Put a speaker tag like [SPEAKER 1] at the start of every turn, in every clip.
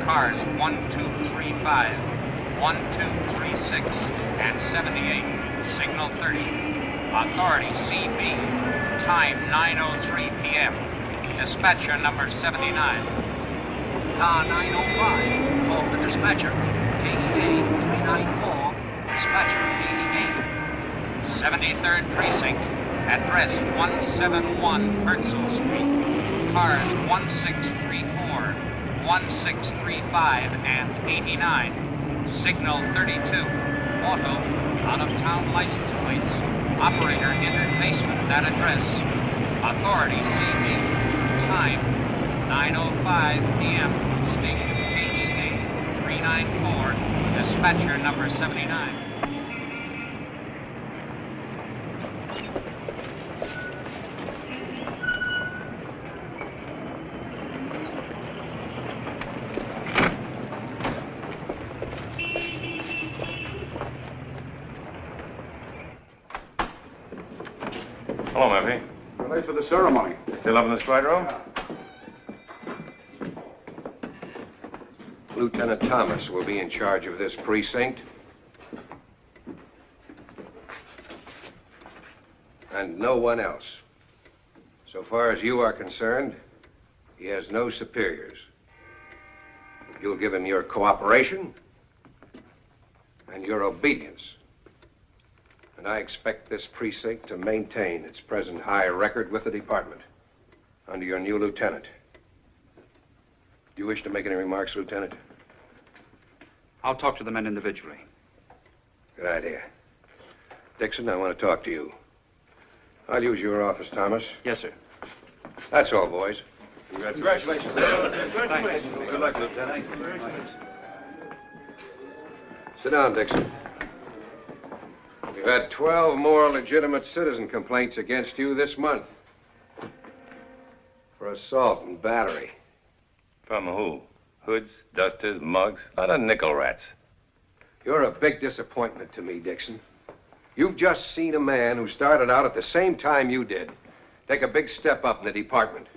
[SPEAKER 1] Cars 1235, 1236, and 78. Signal 30. Authority CB. Time 9:03 p.m. Dispatcher number 79. Car 905. Call the dispatcher. KEA 394. Dispatcher KEA. 73rd Precinct. Address 171 Herzl Street. Cars 1634, 1635, and 89. Signal 32. Auto, out-of-town license plates. Operator entered basement at address. Authority CB. Time 9:05 p.m. Station KEA 394. Dispatcher number 79.
[SPEAKER 2] Hello, Murphy.
[SPEAKER 3] We're late for the ceremony.
[SPEAKER 2] Still up in the stride room?
[SPEAKER 4] Lieutenant Thomas will be in charge of this precinct. And no one else. So far as you are concerned, he has no superiors. You'll give him your cooperation and your obedience. And I expect this precinct to maintain its present high record with the department under your new lieutenant. Do you wish to make any remarks, Lieutenant?
[SPEAKER 5] I'll talk to the men individually.
[SPEAKER 4] Good idea. Dixon, I want to talk to you. I'll use your office, Thomas.
[SPEAKER 5] Yes, sir.
[SPEAKER 4] That's all, boys.
[SPEAKER 2] Congratulations.
[SPEAKER 3] Congratulations.
[SPEAKER 2] Good luck, Lieutenant.
[SPEAKER 4] Sit down, Dixon. We've had 12 more legitimate citizen complaints against you this month for assault and battery.
[SPEAKER 2] From who? Hoods, dusters, mugs? A lot of nickel rats.
[SPEAKER 4] You're a big disappointment to me, Dixon. You've just seen a man who started out at the same time you did take a big step up in the department,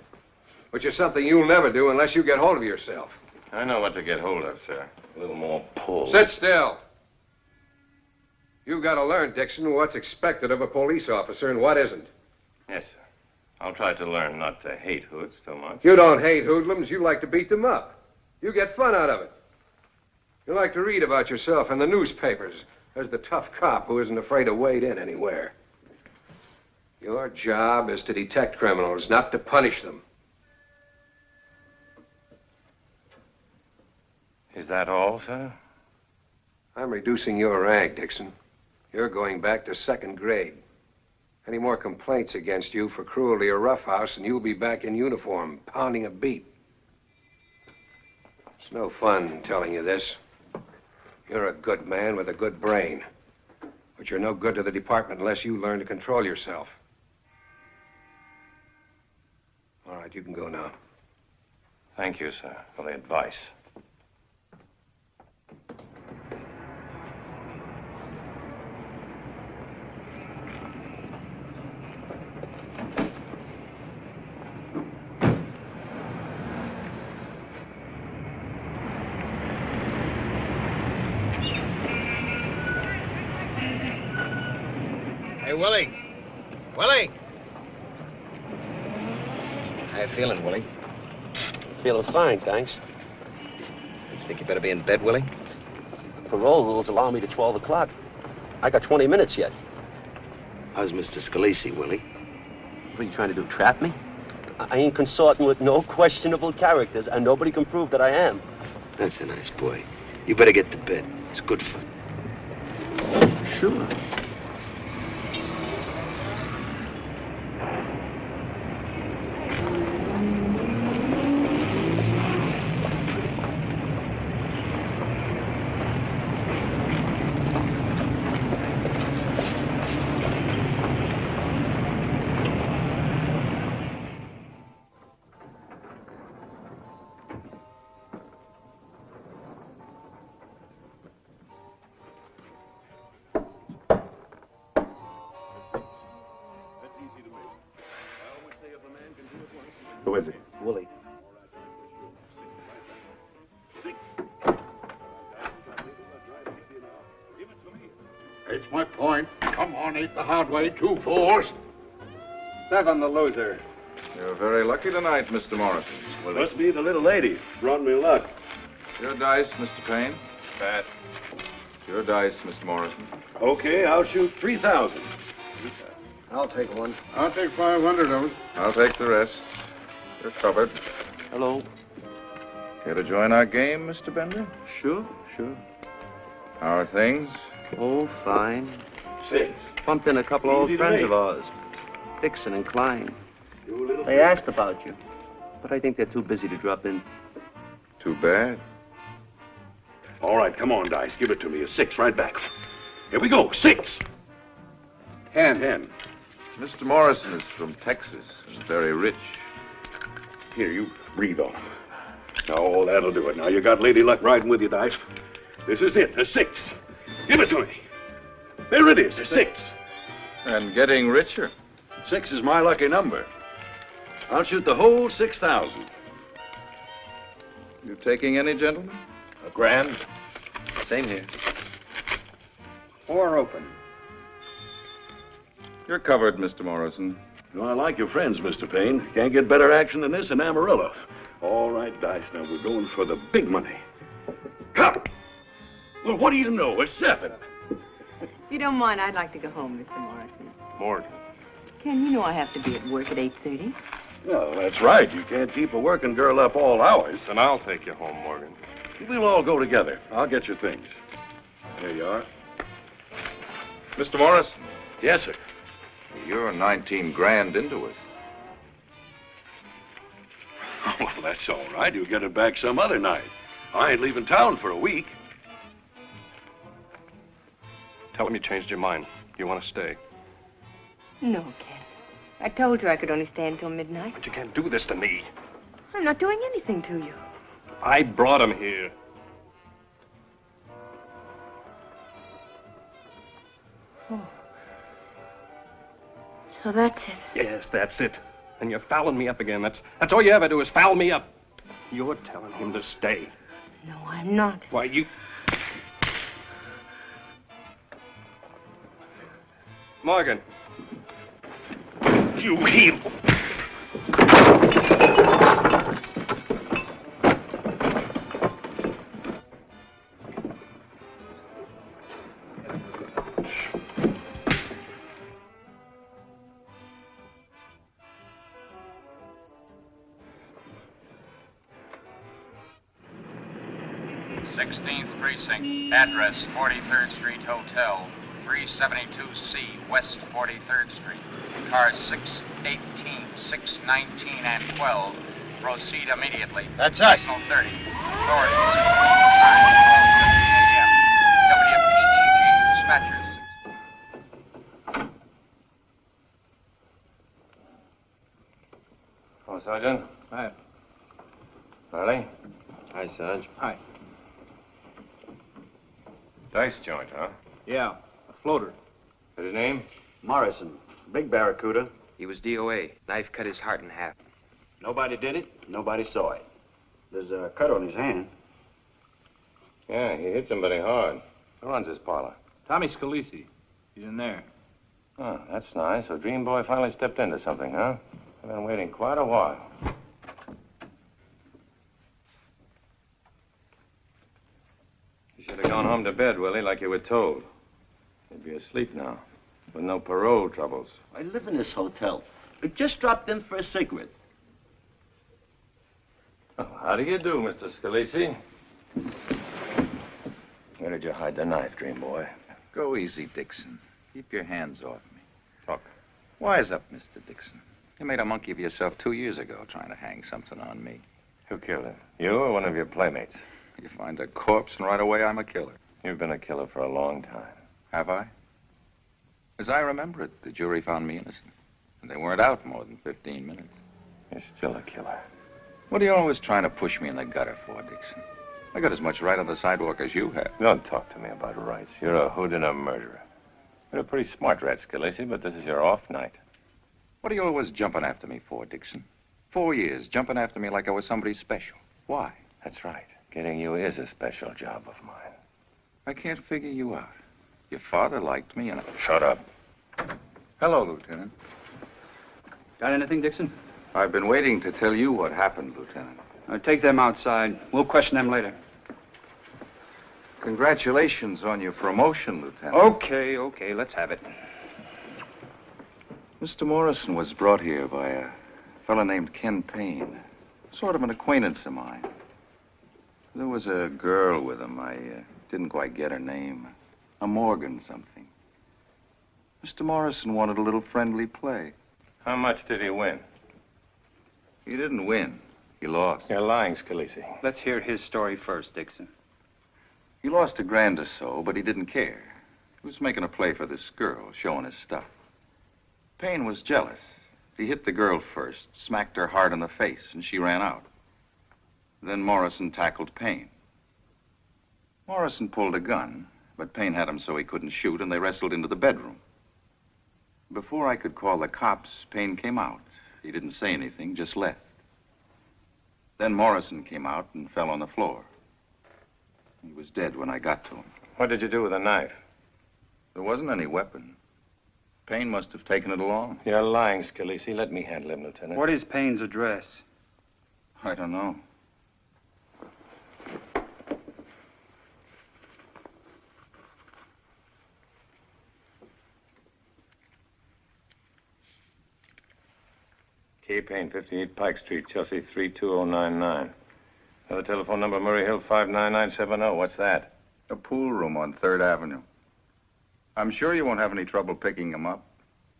[SPEAKER 4] which is something you'll never do unless you get hold of yourself.
[SPEAKER 2] I know what to get hold of, sir. A little more pull.
[SPEAKER 4] Sit still. You've got to learn, Dixon, what's expected of a police officer and what isn't.
[SPEAKER 2] Yes, sir. I'll try to learn not to hate hoods too much.
[SPEAKER 4] You don't hate hoodlums. You like to beat them up. You get fun out of it. You like to read about yourself in the newspapers as the tough cop who isn't afraid to wade in anywhere. Your job is to detect criminals, not to punish them.
[SPEAKER 2] Is that all, sir?
[SPEAKER 4] I'm reducing your rank, Dixon. You're going back to second grade. Any more complaints against you for cruelty or roughhouse, and you'll be back in uniform, pounding a beat. It's no fun telling you this. You're a good man with a good brain. But you're no good to the department unless you learn to control yourself. All right, you can go now.
[SPEAKER 2] Thank you, sir, for the advice.
[SPEAKER 6] Hey, Willie. Willie!
[SPEAKER 7] How you feeling, Willie?
[SPEAKER 8] Feeling fine, thanks.
[SPEAKER 7] You think you better be in bed, Willie?
[SPEAKER 8] Parole rules allow me to 12 o'clock. I got 20 minutes yet.
[SPEAKER 7] How's Mr. Scalisi, Willie?
[SPEAKER 8] What are you trying to do, trap me? I ain't consorting with no questionable characters, and nobody can prove that I am.
[SPEAKER 7] That's a nice boy. You better get to bed. It's good fun.
[SPEAKER 8] Sure.
[SPEAKER 3] 8 the hard way, 2 4s.
[SPEAKER 9] 7 the loser.
[SPEAKER 10] You're very lucky tonight, Mr. Morrison.
[SPEAKER 9] Must be the little lady. Brought me luck.
[SPEAKER 10] Your dice, Mr. Payne.
[SPEAKER 2] Pat.
[SPEAKER 10] Your dice, Mr. Morrison.
[SPEAKER 9] Okay, I'll shoot 3,000.
[SPEAKER 4] I'll take one.
[SPEAKER 3] I'll take 500 of it.
[SPEAKER 10] I'll take the rest. You're covered.
[SPEAKER 8] Hello.
[SPEAKER 10] Care to join our game, Mr. Bender?
[SPEAKER 8] Sure.
[SPEAKER 10] How are things?
[SPEAKER 8] Oh, fine.
[SPEAKER 9] 6.
[SPEAKER 8] Bumped in a couple of old
[SPEAKER 9] Easy
[SPEAKER 8] friends
[SPEAKER 9] today.
[SPEAKER 8] of ours, Dixon and Klein.
[SPEAKER 9] You little
[SPEAKER 8] They asked about you, but I think they're too busy to drop in.
[SPEAKER 10] Too bad.
[SPEAKER 9] All right, come on, Dice. Give it to me. A 6 right back. Here we go. 6. 10.
[SPEAKER 10] Mr. Morrison is from Texas and very rich.
[SPEAKER 9] Here, you breathe on him. Oh, that'll do it. Now, you got Lady Luck riding with you, Dice. This is it, a 6. Give it to me. There it is, a 6.
[SPEAKER 10] And getting richer.
[SPEAKER 9] 6 is my lucky number. I'll shoot the whole 6,000.
[SPEAKER 10] You taking any, gentlemen?
[SPEAKER 2] A grand?
[SPEAKER 8] Same here.
[SPEAKER 6] 4 open.
[SPEAKER 10] You're covered, Mr. Morrison.
[SPEAKER 9] Well, I like your friends, Mr. Payne. Can't get better action than this in Amarillo. All right, Dice, now we're going for the big money. Come! Well, what do you know? A 7.
[SPEAKER 11] If you don't mind, I'd like to go home, Mr. Morrison.
[SPEAKER 2] Morgan.
[SPEAKER 11] Ken, you know I have to be at work at 8:30.
[SPEAKER 9] Well, that's right. You can't keep a working girl up all hours.
[SPEAKER 2] Then I'll take you home, Morgan.
[SPEAKER 9] We'll all go together. I'll get your things. There you are.
[SPEAKER 10] Mr. Morrison,
[SPEAKER 9] Yes, sir.
[SPEAKER 10] you're 19 grand into it.
[SPEAKER 9] Well, that's all right. You'll get it back some other night. I ain't leaving town for a week.
[SPEAKER 2] Tell him you changed your mind. You want to stay.
[SPEAKER 11] No, Ken. I told you I could only stay until midnight.
[SPEAKER 2] But you can't do this to me.
[SPEAKER 11] I'm not doing anything to you.
[SPEAKER 2] I brought him here.
[SPEAKER 11] Oh. So that's it.
[SPEAKER 2] Yes, that's it. And you're fouling me up again. That's all you ever do is foul me up. You're telling him to stay.
[SPEAKER 11] No, I'm not.
[SPEAKER 2] Why, you... Morgan.
[SPEAKER 9] You heel!
[SPEAKER 1] Precinct. Address 43rd Street Hotel, 372C West 43rd Street. Cars 6, 18, 6, 19, and 12. Proceed immediately.
[SPEAKER 6] That's us.
[SPEAKER 1] Signal 30. Authorities. Time 12:50 a.m. WPEG dispatchers.
[SPEAKER 2] Oh, Sergeant.
[SPEAKER 5] Hi.
[SPEAKER 2] Riley.
[SPEAKER 8] Hi, Sarge.
[SPEAKER 5] Hi.
[SPEAKER 2] Dice joint, huh?
[SPEAKER 5] Yeah, a floater.
[SPEAKER 2] What's his name?
[SPEAKER 12] Morrison, big barracuda.
[SPEAKER 4] He was DOA. Knife cut his heart in half.
[SPEAKER 12] Nobody did it. Nobody saw it. There's a cut on his hand.
[SPEAKER 2] Yeah, he hit somebody hard. Who runs his parlor?
[SPEAKER 5] Tommy Scalisi. He's in there.
[SPEAKER 2] Oh, that's nice. So Dream Boy finally stepped into something, huh? I've been waiting quite a while. You should have gone home to bed, Willie, like you were told. You'd be asleep now, with no parole troubles.
[SPEAKER 8] I live in this hotel. I just dropped in for a cigarette.
[SPEAKER 2] Oh, how do you do, Mr. Scalisi? Where did you hide the knife, Dream Boy?
[SPEAKER 13] Go easy, Dixon. Keep your hands off me.
[SPEAKER 2] Talk.
[SPEAKER 13] Wise up, Mr. Dixon. You made a monkey of yourself 2 years ago trying to hang something on me.
[SPEAKER 2] Who killed him? You or one of your playmates?
[SPEAKER 13] You find a corpse and right away I'm a killer.
[SPEAKER 2] You've been a killer for a long time.
[SPEAKER 13] Have I? As I remember it, the jury found me innocent. And they weren't out more than 15 minutes.
[SPEAKER 2] You're still a killer.
[SPEAKER 13] What are you always trying to push me in the gutter for, Dixon? I got as much right on the sidewalk as you have.
[SPEAKER 2] Don't talk to me about rights. You're a hood and a murderer. You're a pretty smart rat, Scalisi, but this is your off night.
[SPEAKER 13] What are you always jumping after me for, Dixon? 4 years, jumping after me like I was somebody special. Why?
[SPEAKER 2] That's right. Getting you is a special job of mine.
[SPEAKER 13] I can't figure you out. Your father liked me and...
[SPEAKER 2] Shut up.
[SPEAKER 13] Hello, Lieutenant.
[SPEAKER 5] Got anything, Dixon?
[SPEAKER 13] I've been waiting to tell you what happened, Lieutenant.
[SPEAKER 5] Take them outside. We'll question them later.
[SPEAKER 13] Congratulations on your promotion, Lieutenant.
[SPEAKER 5] Okay, let's have it.
[SPEAKER 13] Mr. Morrison was brought here by a fellow named Ken Payne. Sort of an acquaintance of mine. There was a girl with him. I didn't quite get her name. A Morgan something. Mr. Morrison wanted a little friendly play.
[SPEAKER 2] How much did he win?
[SPEAKER 13] He didn't win. He lost.
[SPEAKER 2] You're lying, Scalisi.
[SPEAKER 5] Let's hear his story first, Dixon.
[SPEAKER 13] He lost $1,000 or so, but he didn't care. He was making a play for this girl, showing his stuff. Payne was jealous. He hit the girl first, smacked her hard in the face, and she ran out. Then Morrison tackled Payne. Morrison pulled a gun, but Payne had him so he couldn't shoot, and they wrestled into the bedroom. Before I could call the cops, Payne came out. He didn't say anything, just left. Then Morrison came out and fell on the floor. He was dead when I got to him.
[SPEAKER 2] What did you do with the knife?
[SPEAKER 13] There wasn't any weapon. Payne must have taken it along.
[SPEAKER 2] You're lying, Scalisi. Let me handle him, Lieutenant.
[SPEAKER 5] What is Payne's address?
[SPEAKER 13] I don't know.
[SPEAKER 2] Kay Payne, 58 Pike Street, Chelsea 32099. Another telephone number, Murray Hill 59970. What's that?
[SPEAKER 13] A pool room on 3rd Avenue. I'm sure you won't have any trouble picking him up.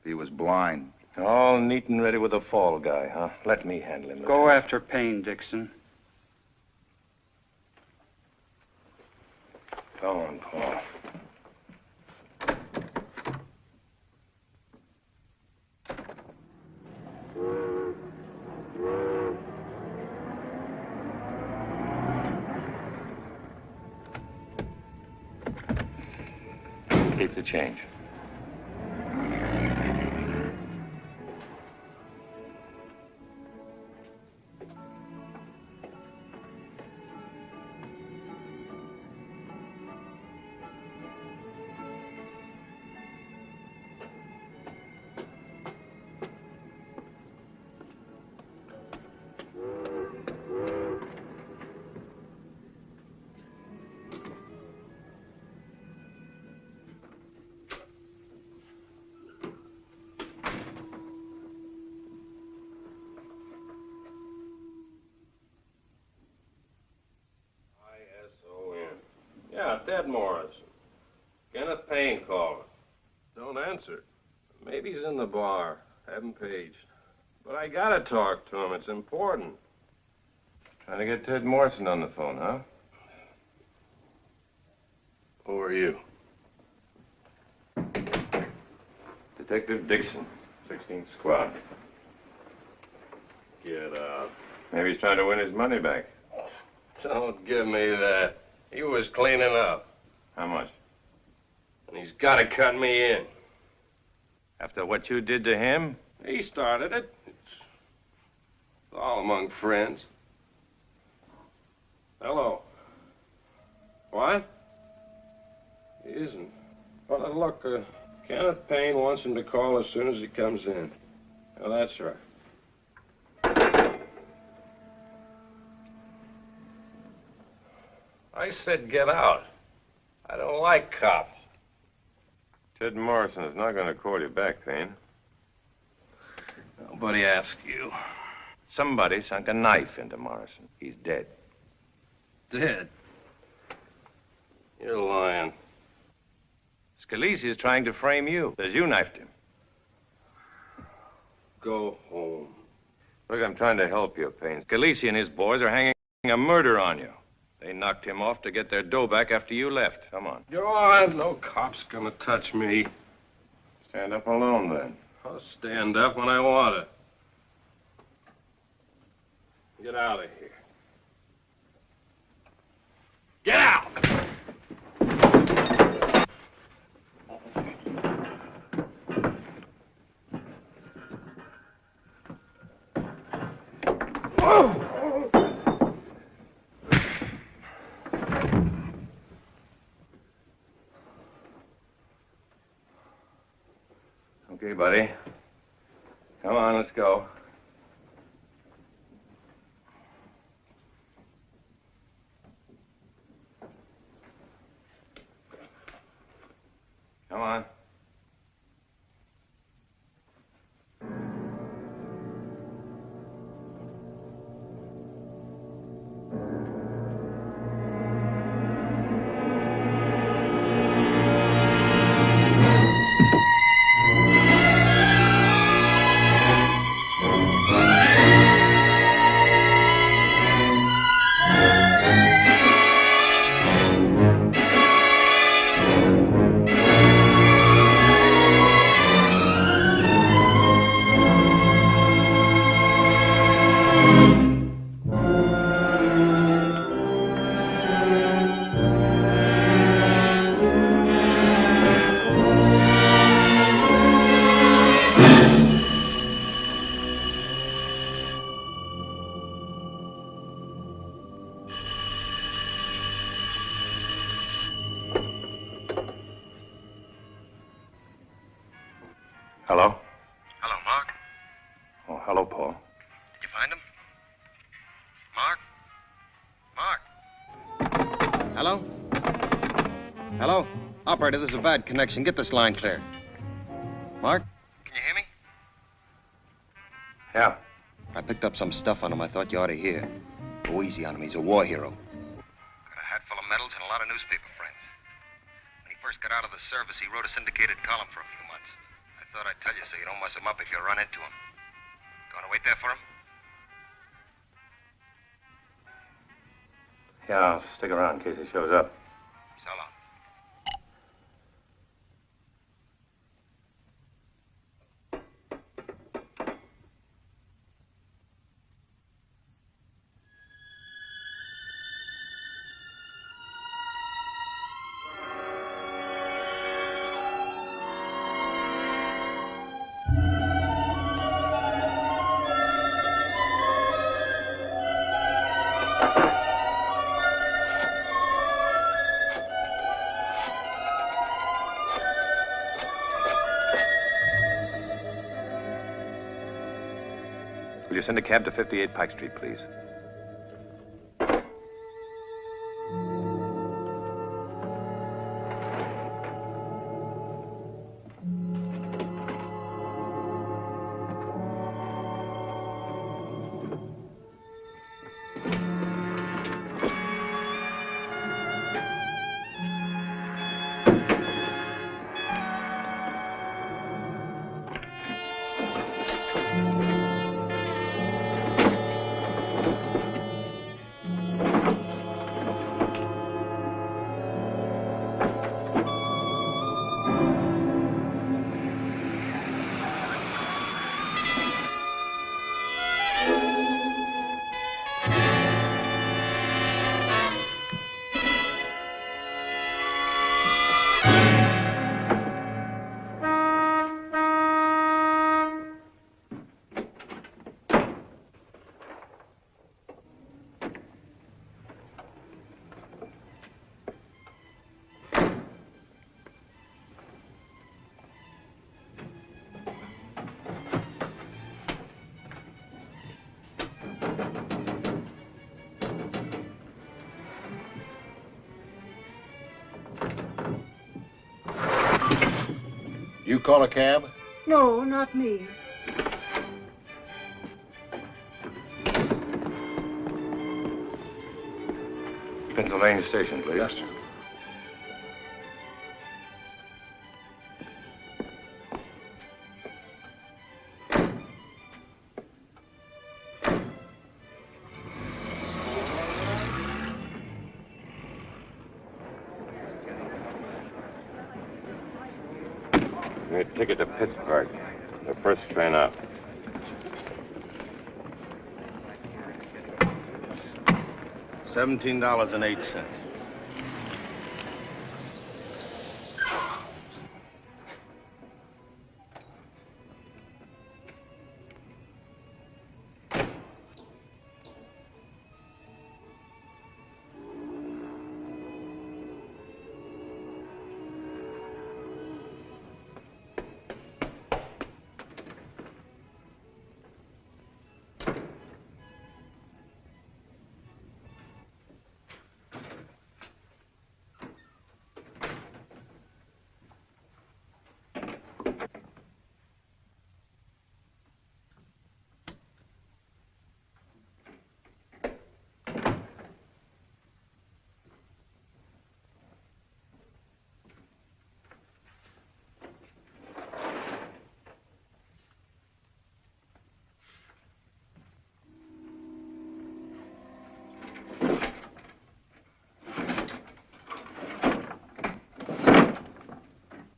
[SPEAKER 13] He was blind.
[SPEAKER 2] All neat and ready with a fall guy, huh? Let me handle him.
[SPEAKER 5] Go after Payne, Dixon.
[SPEAKER 2] Come on, Paul. Keep the change.
[SPEAKER 14] Yeah, Ted Morrison. Kenneth Payne calling. Don't answer. Maybe he's in the bar. Haven't paged. But I gotta talk to him. It's important.
[SPEAKER 2] Trying to get Ted Morrison on the phone, huh?
[SPEAKER 14] Who are you?
[SPEAKER 2] Detective Dixon, 16th Squad.
[SPEAKER 14] Get out.
[SPEAKER 2] Maybe he's trying to win his money back.
[SPEAKER 14] Don't give me that. He was cleaning up.
[SPEAKER 2] How much?
[SPEAKER 14] And he's gotta cut me in.
[SPEAKER 2] After what you did to him?
[SPEAKER 14] He started it. It's all among friends. Hello. What? He isn't. Well, look, Kenneth Payne wants him to call as soon as he comes in. Well, that's right. I said get out. I don't like cops.
[SPEAKER 2] Ted Morrison is not going to call you back, Payne.
[SPEAKER 14] Nobody asked you.
[SPEAKER 2] Somebody sunk a knife into Morrison. He's dead.
[SPEAKER 14] Dead? You're lying.
[SPEAKER 2] Scalisi is trying to frame you. Says you knifed him.
[SPEAKER 14] Go home.
[SPEAKER 2] Look, I'm trying to help you, Payne. Scalisi and his boys are hanging a murder on you. They knocked him off to get their dough back after you left. Come on.
[SPEAKER 14] Go on. No cop's gonna touch me.
[SPEAKER 2] Stand up alone, then.
[SPEAKER 14] I'll stand up when I want to. Get out of here. Get out!
[SPEAKER 2] Don't Okay, buddy. Come on, let's go. Come on. Hello?
[SPEAKER 15] Hello, Mark.
[SPEAKER 2] Oh, hello, Paul.
[SPEAKER 15] Did you find him? Mark? Mark?
[SPEAKER 6] Hello? Hello? Operator, this is a bad connection. Get this line clear. Mark?
[SPEAKER 15] Can you hear me?
[SPEAKER 2] Yeah.
[SPEAKER 6] I picked up some stuff on him I thought you ought to hear. Go easy on him. He's a war hero.
[SPEAKER 15] Got a hat full of medals and a lot of newspaper friends. When he first got out of the service, he wrote a syndicated column for a few months. I thought I'd tell you so you don't mess him up if you run into him. Going to wait there for him?
[SPEAKER 2] Yeah, I'll stick around in case he shows up.
[SPEAKER 15] So long.
[SPEAKER 2] Will you send a cab to 58 Pike Street, please?
[SPEAKER 3] You call a cab?
[SPEAKER 16] No, not me.
[SPEAKER 2] Pennsylvania Station, please.
[SPEAKER 3] Yes, sir.
[SPEAKER 2] Your ticket to Pittsburgh. The first train out.
[SPEAKER 6] $17.08.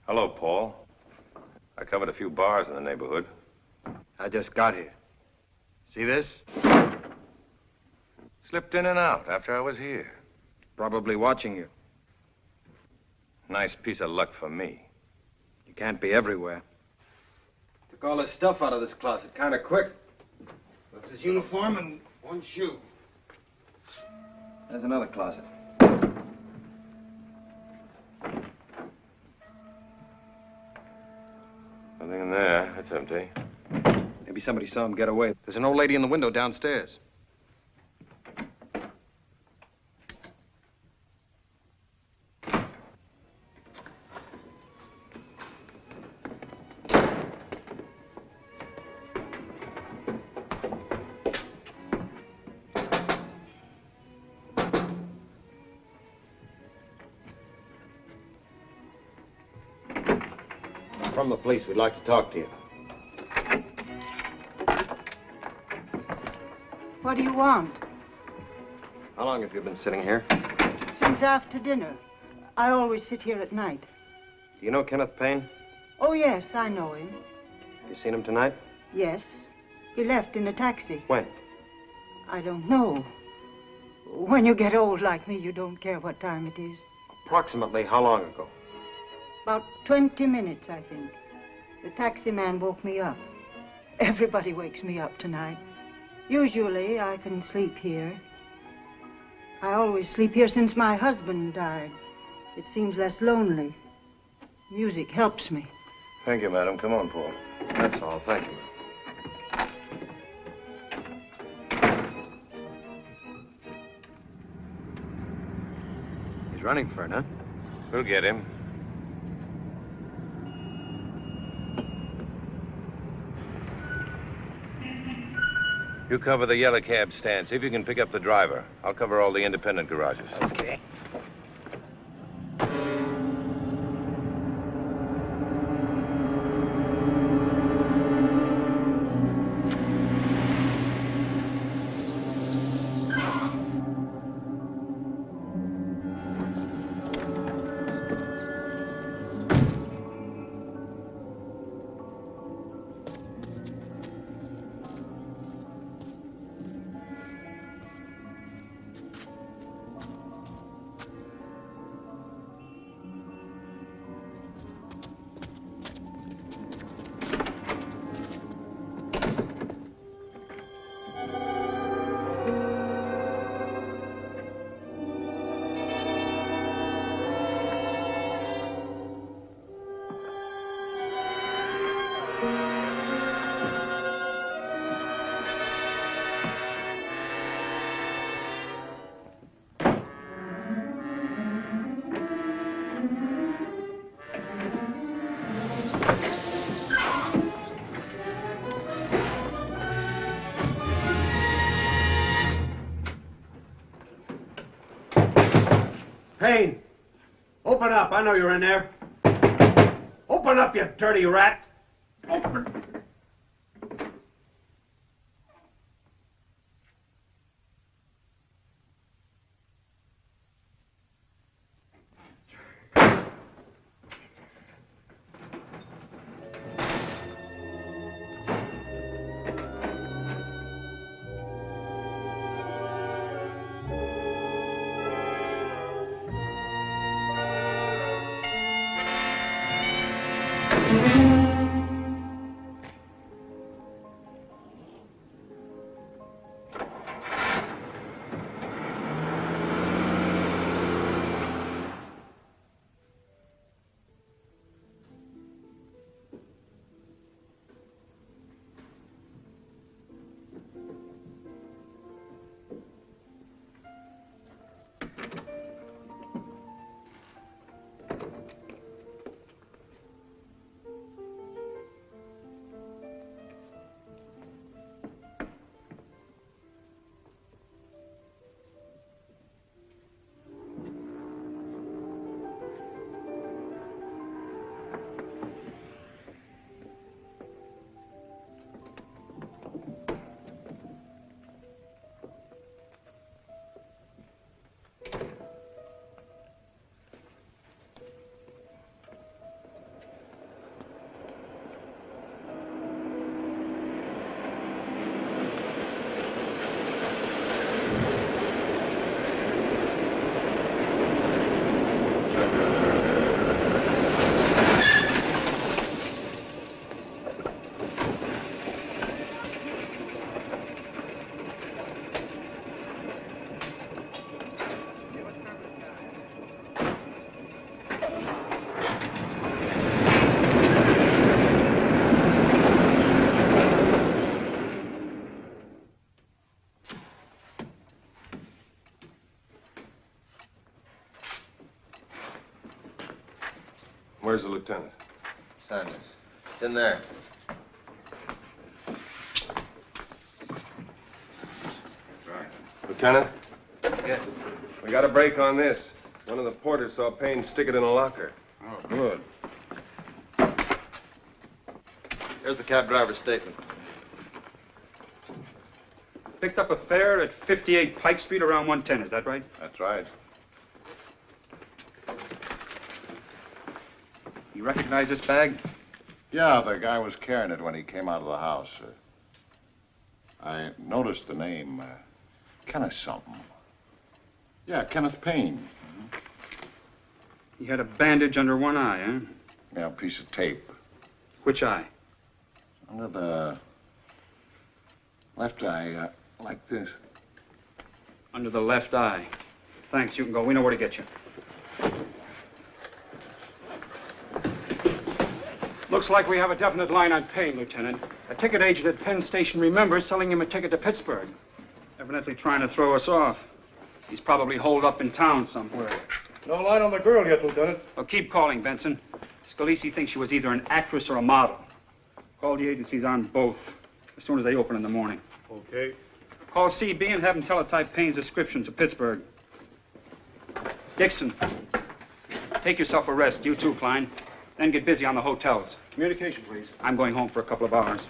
[SPEAKER 2] Hello, Paul. I covered a few bars in the neighborhood.
[SPEAKER 6] I just got here. See this?
[SPEAKER 2] Slipped in and out after I was here.
[SPEAKER 6] Probably watching you.
[SPEAKER 2] Nice piece of luck for me.
[SPEAKER 6] You can't be everywhere. Took all his stuff out of this closet kind of quick. Left his uniform and one shoe. There's another closet.
[SPEAKER 2] Nothing in there. It's empty.
[SPEAKER 6] Maybe somebody saw him get away. There's an old lady in the window downstairs.
[SPEAKER 8] From the police, we'd like to talk to you.
[SPEAKER 16] What do you want?
[SPEAKER 6] How long have you been sitting here?
[SPEAKER 16] Since after dinner. I always sit here at night.
[SPEAKER 6] Do you know Kenneth Payne?
[SPEAKER 16] Oh, yes, I know him.
[SPEAKER 6] Have you seen him tonight?
[SPEAKER 16] Yes. He left in a taxi.
[SPEAKER 6] When?
[SPEAKER 16] I don't know. When you get old like me, you don't care what time it is.
[SPEAKER 6] Approximately how long ago?
[SPEAKER 16] About 20 minutes, I think. The taxi man woke me up. Everybody wakes me up tonight. Usually, I can sleep here. I always sleep here since my husband died. It seems less lonely. Music helps me.
[SPEAKER 2] Thank you, madam. Come on, Paul.
[SPEAKER 6] That's all. Thank you. He's running for it, huh?
[SPEAKER 2] We'll get him. You cover the yellow cab stand. See if you can pick up the driver. I'll cover all the independent garages.
[SPEAKER 6] Okay.
[SPEAKER 17] Payne, open up. I know you're in there. Open up, you dirty rat. Open.
[SPEAKER 2] Where's the lieutenant?
[SPEAKER 4] Sanders. It's in there.
[SPEAKER 2] Lieutenant?
[SPEAKER 4] Yes.
[SPEAKER 2] We got a break on this. One of the porters saw Payne stick it in a locker.
[SPEAKER 6] Oh, good.
[SPEAKER 13] Here's the cab driver's statement.
[SPEAKER 5] Picked up a fare at 58 Pike Street around 110, is that right?
[SPEAKER 3] That's right.
[SPEAKER 5] You recognize this bag?
[SPEAKER 3] Yeah, the guy was carrying it when he came out of the house. I noticed the name, Kenneth something. Yeah, Kenneth Payne.
[SPEAKER 5] He had a bandage under one eye, huh?
[SPEAKER 3] Yeah, a piece of tape.
[SPEAKER 5] Which eye?
[SPEAKER 3] Under the left eye, like this.
[SPEAKER 5] Under the left eye. Thanks, you can go. We know where to get you. Looks like we have a definite line on Payne, Lieutenant. A ticket agent at Penn Station remembers selling him a ticket to Pittsburgh. Evidently trying to throw us off. He's probably holed up in town somewhere.
[SPEAKER 17] No line on the girl yet, Lieutenant.
[SPEAKER 5] Well, keep calling, Benson. Scalisi thinks she was either an actress or a model. Call the agencies on both as soon as they open in the morning.
[SPEAKER 17] Okay.
[SPEAKER 5] Call CB and have him teletype Payne's description to Pittsburgh. Dixon, take yourself a rest. You too, Klein. Then get busy on the hotels.
[SPEAKER 17] Communication, please.
[SPEAKER 5] I'm going home for a couple of hours.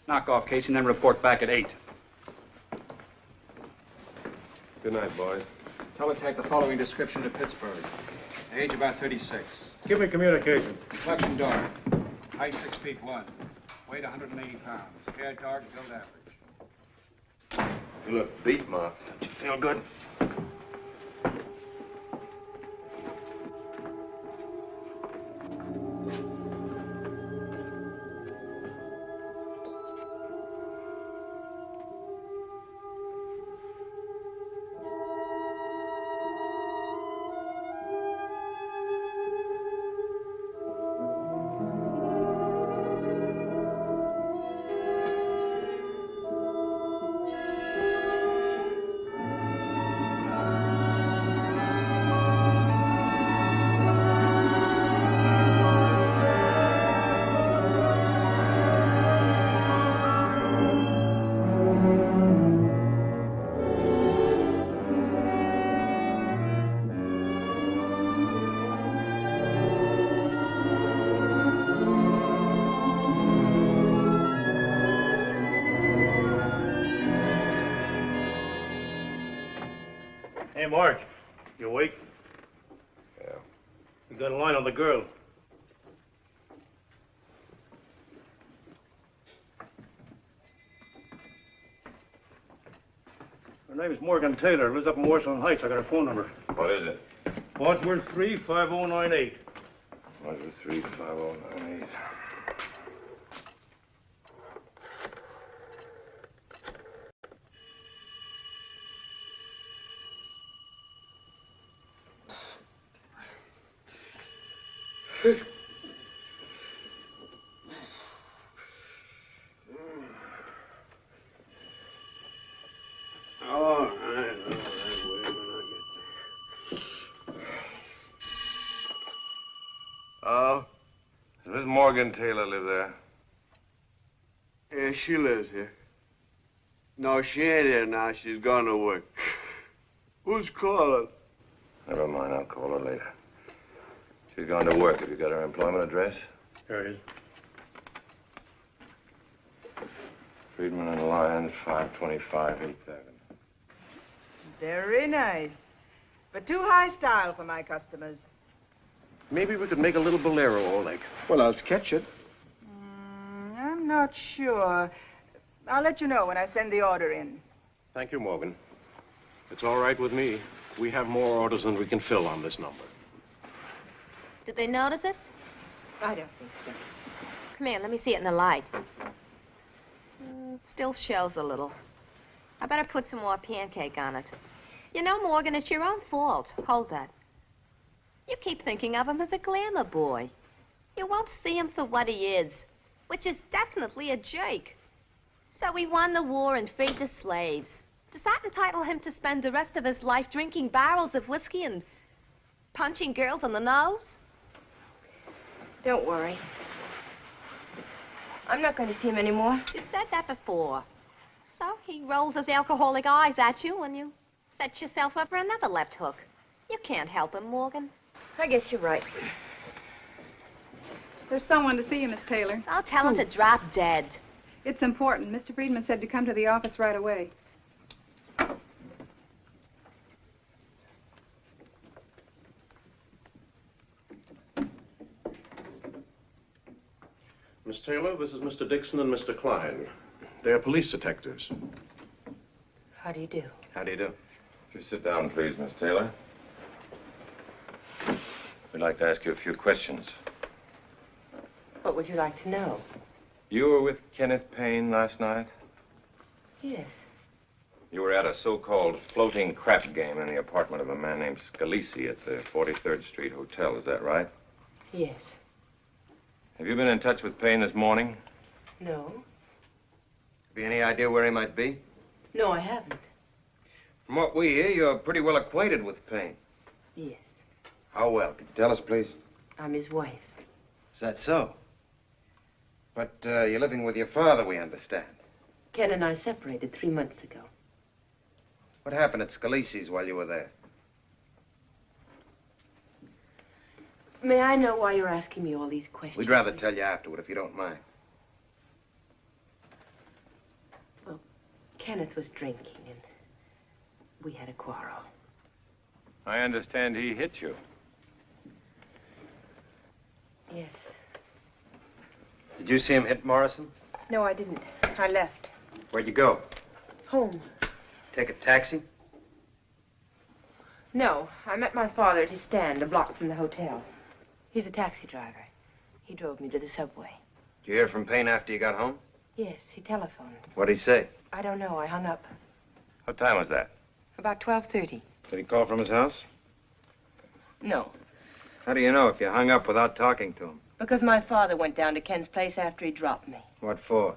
[SPEAKER 5] Knock off, Casey, and then report back at 8.
[SPEAKER 2] Good night, boys.
[SPEAKER 18] Teletype the following description to Pittsburgh. Age about 36.
[SPEAKER 17] Give me communication.
[SPEAKER 18] Complexion dark. Height 6 feet 1. Weight 180 pounds. Hair dark, build average.
[SPEAKER 2] You look beat, Ma.
[SPEAKER 18] Don't you feel good?
[SPEAKER 17] Hey, Mark. You awake?
[SPEAKER 2] Yeah.
[SPEAKER 17] We got a line on the girl. Her name is Morgan Taylor. Lives up in Washington Heights. I got her phone number.
[SPEAKER 2] What is it?
[SPEAKER 17] Wadsworth 35098.
[SPEAKER 2] Wadsworth 35098.
[SPEAKER 17] All right. Wait a minute.
[SPEAKER 2] Oh? Does Miss Morgan Taylor live there?
[SPEAKER 19] Yeah, she lives here. No, she ain't here now. She's gone to work. Who's calling?
[SPEAKER 2] Never mind, I'll call her later. She's gone to work. Have you got her employment address?
[SPEAKER 17] There it is.
[SPEAKER 2] Friedman and Lyons, 525 8th Avenue.
[SPEAKER 20] Very nice. But too high style for my customers.
[SPEAKER 17] Maybe we could make a little bolero, Oleg.
[SPEAKER 6] Well, I'll sketch it.
[SPEAKER 20] I'm not sure. I'll let you know when I send the order in.
[SPEAKER 17] Thank you, Morgan. It's all right with me. We have more orders than we can fill on this number.
[SPEAKER 21] Did they notice it?
[SPEAKER 11] I don't think so.
[SPEAKER 21] Come here, let me see it in the light. Still shows a little. I better put some more pancake on it. You know, Morgan, it's your own fault. Hold that. You keep thinking of him as a glamour boy. You won't see him for what he is, which is definitely a jerk. So he won the war and freed the slaves. Does that entitle him to spend the rest of his life drinking barrels of whiskey and punching girls on the nose?
[SPEAKER 11] Don't worry. I'm not going to see him anymore.
[SPEAKER 21] You said that before. So he rolls his alcoholic eyes at you when you set yourself up for another left hook. You can't help him, Morgan.
[SPEAKER 11] I guess you're right.
[SPEAKER 22] There's someone to see you, Miss Taylor.
[SPEAKER 21] I'll tell him to drop dead.
[SPEAKER 22] It's important. Mr. Friedman said to come to the office right away.
[SPEAKER 23] Miss Taylor, this is Mr. Dixon and Mr. Klein. They're police detectives.
[SPEAKER 11] How do you do?
[SPEAKER 2] How do you do? Just sit down, please, Miss Taylor. We'd like to ask you a few questions.
[SPEAKER 11] What would you like to know?
[SPEAKER 2] You were with Kenneth Payne last night?
[SPEAKER 11] Yes.
[SPEAKER 2] You were at a so-called floating crap game in the apartment of a man named Scalisi at the 43rd Street Hotel, is that right?
[SPEAKER 11] Yes.
[SPEAKER 2] Have you been in touch with Payne this morning?
[SPEAKER 11] No.
[SPEAKER 4] Have you any idea where he might be?
[SPEAKER 11] No, I haven't.
[SPEAKER 4] From what we hear, you're pretty well acquainted with Payne.
[SPEAKER 11] Yes.
[SPEAKER 4] How well? Could you tell us, please?
[SPEAKER 11] I'm his wife.
[SPEAKER 4] Is that so? But you're living with your father, we understand.
[SPEAKER 11] Ken and I separated 3 months ago.
[SPEAKER 4] What happened at Scalisi's while you were there?
[SPEAKER 11] May I know why you're asking me all these questions?
[SPEAKER 4] We'd rather tell you afterward, if you don't mind.
[SPEAKER 11] Well, Kenneth was drinking, and we had a quarrel.
[SPEAKER 2] I understand he hit you.
[SPEAKER 11] Yes.
[SPEAKER 6] Did you see him hit Morrison?
[SPEAKER 11] No, I didn't. I left.
[SPEAKER 6] Where'd you go?
[SPEAKER 11] Home.
[SPEAKER 6] Take a taxi?
[SPEAKER 11] No, I met my father at his stand, a block from the hotel. He's a taxi driver. He drove me to the subway.
[SPEAKER 6] Did you hear from Payne after you got home?
[SPEAKER 11] Yes, he telephoned.
[SPEAKER 6] What'd he say?
[SPEAKER 11] I don't know. I hung up.
[SPEAKER 2] What time was that?
[SPEAKER 11] About 12:30.
[SPEAKER 6] Did he call from his house?
[SPEAKER 11] No,
[SPEAKER 6] How do you know if you hung up without talking to him?
[SPEAKER 11] because my father went down to Ken's place after he dropped me.
[SPEAKER 6] What for?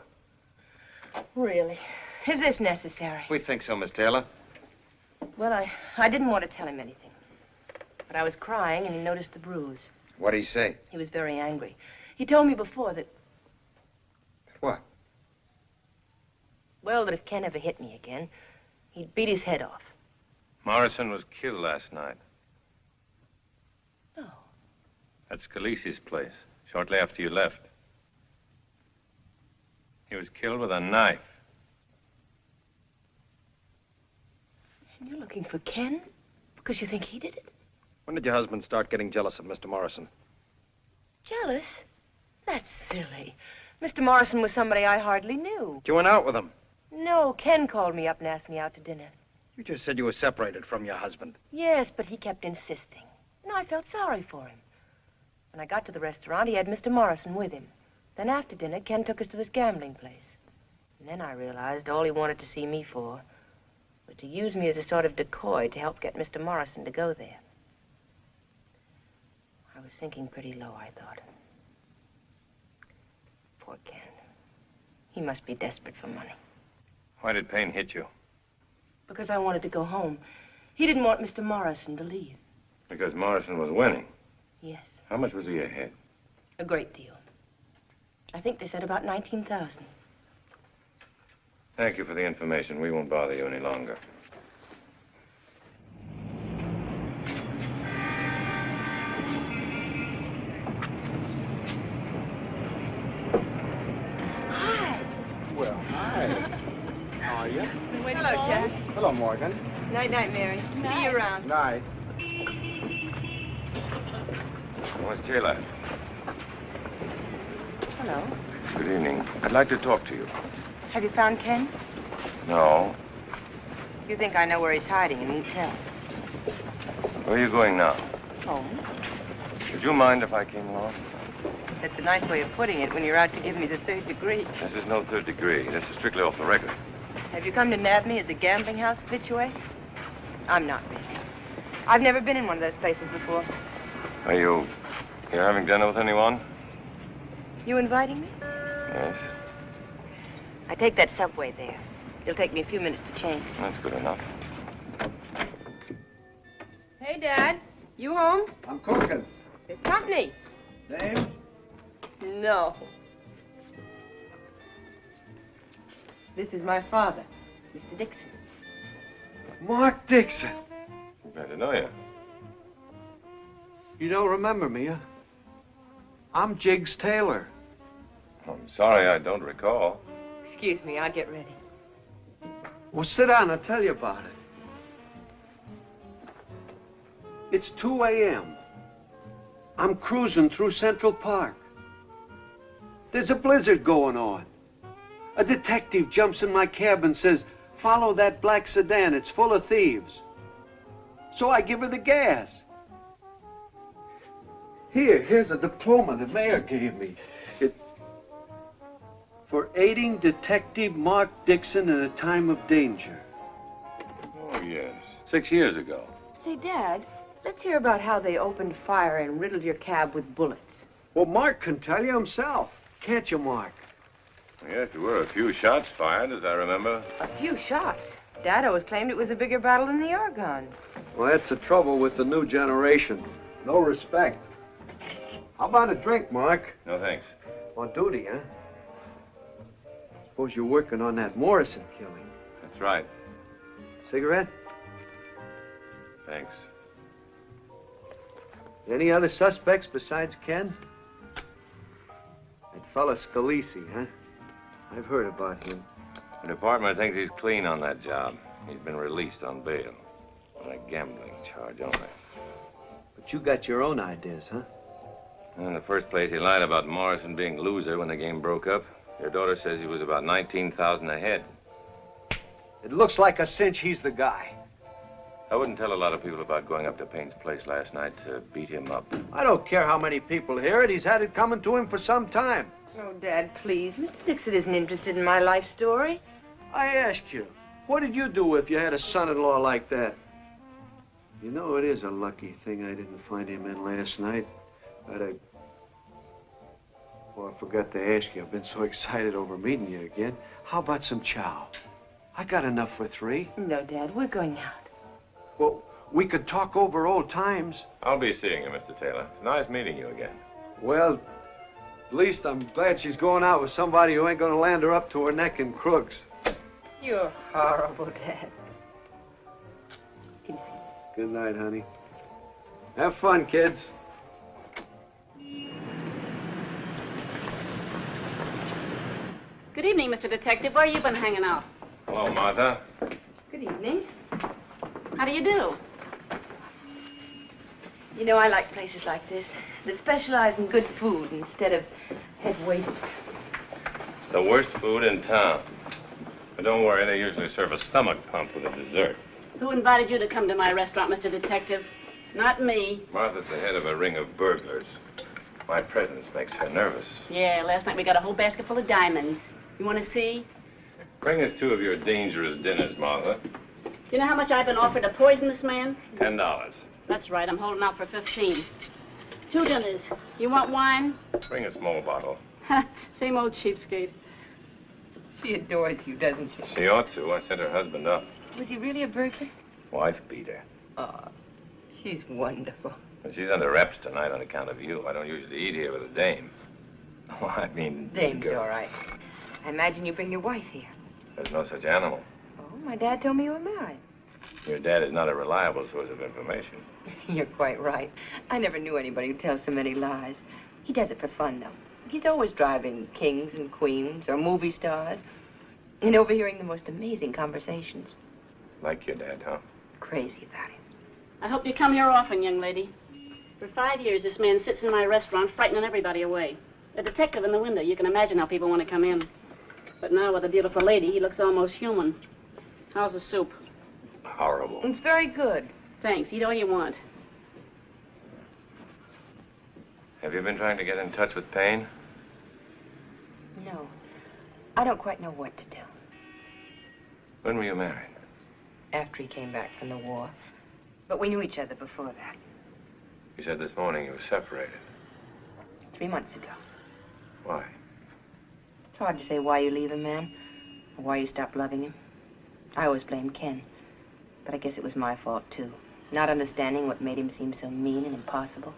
[SPEAKER 11] Really? Is this necessary?
[SPEAKER 4] We think so, Miss Taylor.
[SPEAKER 11] Well, I didn't want to tell him anything. But I was crying, and he noticed the bruise.
[SPEAKER 4] What'd he say?
[SPEAKER 11] He was very angry. He told me before that...
[SPEAKER 4] What?
[SPEAKER 11] Well, that if Ken ever hit me again, he'd beat his head off.
[SPEAKER 2] Morrison was killed last night.
[SPEAKER 11] No.
[SPEAKER 2] At Scalisi's place, shortly after you left. He was killed with a knife.
[SPEAKER 11] And you're looking for Ken? Because you think he did it?
[SPEAKER 6] When did your husband start getting jealous of Mr. Morrison?
[SPEAKER 11] Jealous? That's silly. Mr. Morrison was somebody I hardly knew.
[SPEAKER 6] You went out with him.
[SPEAKER 11] No, Ken called me up and asked me out to dinner.
[SPEAKER 6] You just said you were separated from your husband.
[SPEAKER 11] Yes, but he kept insisting. And I felt sorry for him. When I got to the restaurant, he had Mr. Morrison with him. Then after dinner, Ken took us to this gambling place. And then I realized all he wanted to see me for was to use me as a sort of decoy to help get Mr. Morrison to go there. I was sinking pretty low, I thought. Poor Ken. He must be desperate for money.
[SPEAKER 2] Why did Payne hit you?
[SPEAKER 11] Because I wanted to go home. He didn't want Mr. Morrison to leave.
[SPEAKER 2] Because Morrison was winning.
[SPEAKER 11] Yes,
[SPEAKER 2] How much was he ahead?
[SPEAKER 11] a great deal. I think they said about 19,000.
[SPEAKER 2] Thank you for the information. We won't bother you any longer.
[SPEAKER 22] Well, hi. How are you?
[SPEAKER 11] Hello, Jack.
[SPEAKER 22] Hello, Morgan.
[SPEAKER 11] Night-night, Mary. See you around.
[SPEAKER 22] Night.
[SPEAKER 2] Miss Taylor.
[SPEAKER 11] Hello.
[SPEAKER 2] Good evening. I'd like to talk to you.
[SPEAKER 11] Have you found Ken?
[SPEAKER 2] No.
[SPEAKER 11] You think I know where he's hiding and won't tell.
[SPEAKER 2] Where are you going now?
[SPEAKER 11] Home.
[SPEAKER 2] Would you mind if I came along?
[SPEAKER 11] That's a nice way of putting it when you're out to give me the third degree.
[SPEAKER 2] This is no third degree. This is strictly off the record.
[SPEAKER 11] Have you come to nab me as a gambling house habitué? I'm not really. I've never been in one of those places before.
[SPEAKER 2] Are you having dinner with anyone?
[SPEAKER 11] You inviting me?
[SPEAKER 2] Yes.
[SPEAKER 11] I take that subway there. It'll take me a few minutes to change.
[SPEAKER 2] That's good enough.
[SPEAKER 11] Hey, Dad. You home?
[SPEAKER 17] I'm cooking.
[SPEAKER 11] There's company.
[SPEAKER 17] Dave?
[SPEAKER 11] No. This is my father, Mr. Dixon.
[SPEAKER 17] Mark Dixon.
[SPEAKER 2] Glad to know you.
[SPEAKER 17] You don't remember me, huh? I'm Jiggs Taylor.
[SPEAKER 2] I'm sorry I don't recall.
[SPEAKER 11] Excuse me, I'll get ready.
[SPEAKER 17] Well, sit down, I'll tell you about it. It's 2 a.m. I'm cruising through Central Park. There's a blizzard going on. A detective jumps in my cab and says, "Follow that black sedan, it's full of thieves." So I give her the gas. Here's a diploma the mayor gave me. For aiding Detective Mark Dixon in a time of danger.
[SPEAKER 2] Oh, yes. 6 years ago.
[SPEAKER 11] Say, Dad, let's hear about how they opened fire and riddled your cab with bullets.
[SPEAKER 17] Well, Mark can tell you himself. Can't you, Mark?
[SPEAKER 2] Yes, there were a few shots fired, as I remember.
[SPEAKER 11] A few shots. Dad always claimed it was a bigger battle than the Argonne.
[SPEAKER 17] Well, that's the trouble with the new generation. No respect. How about a drink, Mark?
[SPEAKER 2] No, thanks.
[SPEAKER 17] On duty, huh? Suppose you're working on that Morrison killing.
[SPEAKER 2] That's right.
[SPEAKER 17] Cigarette?
[SPEAKER 2] Thanks.
[SPEAKER 17] Any other suspects besides Ken? That fella Scalisi, huh? I've heard about him.
[SPEAKER 2] The department thinks he's clean on that job. He's been released on bail. On a gambling charge only.
[SPEAKER 17] But you got your own ideas, huh?
[SPEAKER 2] In the first place, he lied about Morrison being loser when the game broke up. Your daughter says he was about 19,000 ahead.
[SPEAKER 17] It looks like a cinch he's the guy.
[SPEAKER 2] I wouldn't tell a lot of people about going up to Payne's place last night to beat him up.
[SPEAKER 17] I don't care how many people hear it. He's had it coming to him for some time.
[SPEAKER 11] Oh, Dad, please. Mr. Dixon isn't interested in my life story.
[SPEAKER 17] I ask you, what did you do if you had a son-in-law like that? You know, it is a lucky thing I didn't find him in last night. Oh, I forgot to ask you. I've been so excited over meeting you again. How about some chow? I got enough for 3.
[SPEAKER 11] No, Dad, we're going out.
[SPEAKER 17] Well, we could talk over old times.
[SPEAKER 2] I'll be seeing you, Mr. Taylor. Nice meeting you again.
[SPEAKER 17] Well, at least I'm glad she's going out with somebody who ain't gonna land her up to her neck in crooks.
[SPEAKER 11] You're horrible, Dad.
[SPEAKER 17] Good night, honey. Have fun, kids.
[SPEAKER 7] Good evening, Mr. Detective. Where you been hanging out?
[SPEAKER 2] Hello, Martha.
[SPEAKER 11] Good evening.
[SPEAKER 7] How do you do?
[SPEAKER 11] You know, I like places like this that specialize in good food instead of head waiters.
[SPEAKER 2] It's the worst food in town. But don't worry, they usually serve a stomach pump with a dessert.
[SPEAKER 7] Who invited you to come to my restaurant, Mr. Detective? Not me.
[SPEAKER 2] Martha's the head of a ring of burglars. My presence makes her nervous.
[SPEAKER 7] Yeah, last night we got a whole basket full of diamonds. You want to see?
[SPEAKER 2] Bring us 2 of your dangerous dinners, Martha.
[SPEAKER 7] You know how much I've been offered to poison this man?
[SPEAKER 2] $10.
[SPEAKER 7] That's right, I'm holding out for 15. 2 dinners. You want wine?
[SPEAKER 2] Bring a small bottle.
[SPEAKER 7] Same old cheapskate.
[SPEAKER 11] She adores you, doesn't she?
[SPEAKER 2] She ought to. I sent her husband up.
[SPEAKER 11] Was he really a burglar?
[SPEAKER 2] Wife beater.
[SPEAKER 11] Oh, she's wonderful.
[SPEAKER 2] But she's under wraps tonight on account of you. I don't usually eat here with a dame. Oh, I mean...
[SPEAKER 11] Dame's
[SPEAKER 2] girl.
[SPEAKER 11] all right. I imagine you bring your wife here.
[SPEAKER 2] There's no such animal.
[SPEAKER 11] Oh, my dad told me you were married.
[SPEAKER 2] Your dad is not a reliable source of information.
[SPEAKER 11] You're quite right. I never knew anybody who tells so many lies. He does it for fun, though. He's always driving kings and queens or movie stars and overhearing the most amazing conversations.
[SPEAKER 2] Like your dad, huh?
[SPEAKER 11] Crazy about him.
[SPEAKER 7] I hope you come here often, young lady. For 5 years, this man sits in my restaurant frightening everybody away. A detective in the window, you can imagine how people want to come in. But now with a beautiful lady, he looks almost human. How's the soup?
[SPEAKER 2] Horrible.
[SPEAKER 11] It's very good.
[SPEAKER 7] Thanks. Eat all you want.
[SPEAKER 2] Have you been trying to get in touch with Payne?
[SPEAKER 11] No. I don't quite know what to do.
[SPEAKER 2] When were you married?
[SPEAKER 11] After he came back from the war. But we knew each other before that.
[SPEAKER 2] You said this morning you were separated.
[SPEAKER 11] 3 months ago.
[SPEAKER 2] Why?
[SPEAKER 11] It's hard to say why you leave a man, or why you stop loving him. I always blamed Ken. But I guess it was my fault, too. Not understanding what made him seem so mean and impossible.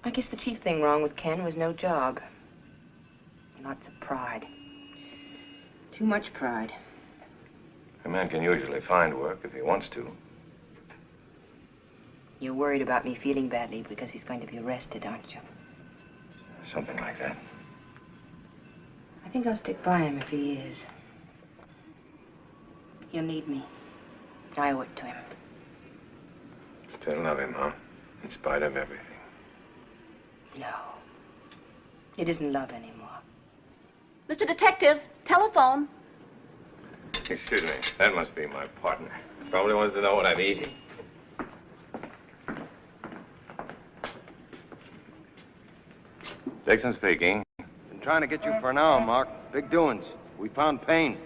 [SPEAKER 11] I guess the chief thing wrong with Ken was no job. Lots of pride. Too much pride.
[SPEAKER 2] A man can usually find work if he wants to.
[SPEAKER 11] You're worried about me feeling badly because he's going to be arrested, aren't you?
[SPEAKER 2] Something like that.
[SPEAKER 11] I think I'll stick by him if he is. He'll need me. I owe it to him.
[SPEAKER 2] Still love him, huh? In spite of everything.
[SPEAKER 11] No. It isn't love anymore.
[SPEAKER 7] Mr. Detective, telephone.
[SPEAKER 2] Excuse me. That must be my partner. Probably wants to know what I'm eating. Dixon speaking.
[SPEAKER 6] Been trying to get you for an hour, Mark. Big doings. We found Payne.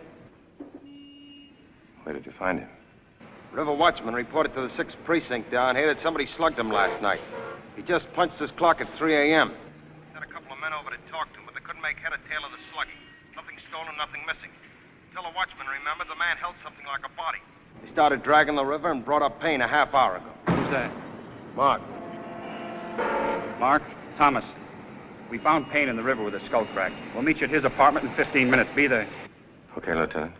[SPEAKER 2] Where did you find him?
[SPEAKER 6] River Watchman reported to the 6th Precinct down here that somebody slugged him last night. He just punched his clock at 3 a.m. Sent a couple of men over to talk to him, but they couldn't make head or tail of the slugging. Nothing stolen, nothing missing. Tell the watchman, remember, the man held something like a body. They started dragging the river and brought up Payne a half hour ago.
[SPEAKER 5] Who's that?
[SPEAKER 6] Mark.
[SPEAKER 5] Mark? Thomas. We found Payne in the river with a skull crack. We'll meet you at his apartment in 15 minutes. Be there.
[SPEAKER 2] Okay, Lieutenant.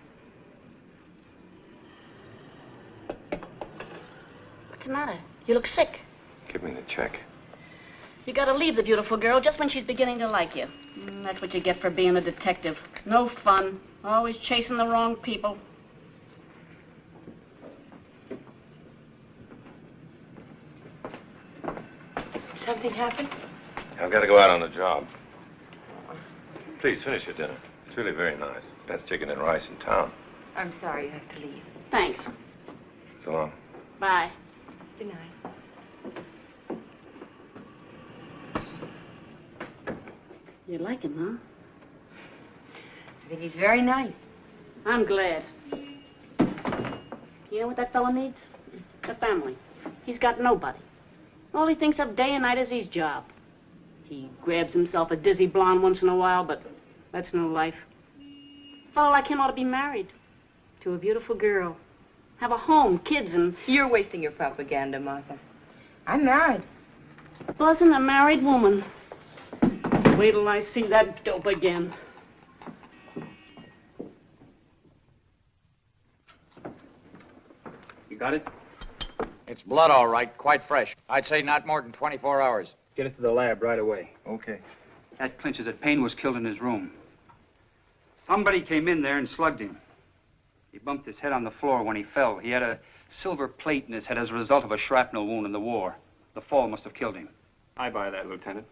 [SPEAKER 7] What's the matter? You look sick.
[SPEAKER 2] Give me the check.
[SPEAKER 7] You gotta leave the beautiful girl just when she's beginning to like you. That's what you get for being a detective. No fun. Always chasing the wrong people.
[SPEAKER 11] Something happened?
[SPEAKER 2] I've got to go out on a job. Please, finish your dinner. It's really very nice. Best chicken and rice in town.
[SPEAKER 11] I'm sorry you have to leave.
[SPEAKER 7] Thanks.
[SPEAKER 2] So long.
[SPEAKER 7] Bye.
[SPEAKER 11] Good night.
[SPEAKER 7] You like him, huh?
[SPEAKER 11] I think he's very nice.
[SPEAKER 7] I'm glad. You know what that fella needs? A family. He's got nobody. All he thinks of day and night is his job. He grabs himself a dizzy blonde once in a while, but that's no life. A fellow like him ought to be married to a beautiful girl. Have a home, kids, and...
[SPEAKER 11] You're wasting your propaganda, Martha. I'm married.
[SPEAKER 7] Wasn't a married woman. Wait till I see that dope again.
[SPEAKER 5] You got it?
[SPEAKER 18] It's blood, all right. Quite fresh. I'd say not more than 24 hours.
[SPEAKER 5] Get it to the lab right away.
[SPEAKER 18] Okay.
[SPEAKER 5] That clinches that Payne was killed in his room. Somebody came in there and slugged him. He bumped his head on the floor when he fell. He had a silver plate in his head as a result of a shrapnel wound in the war. The fall must have killed him. I buy that, Lieutenant.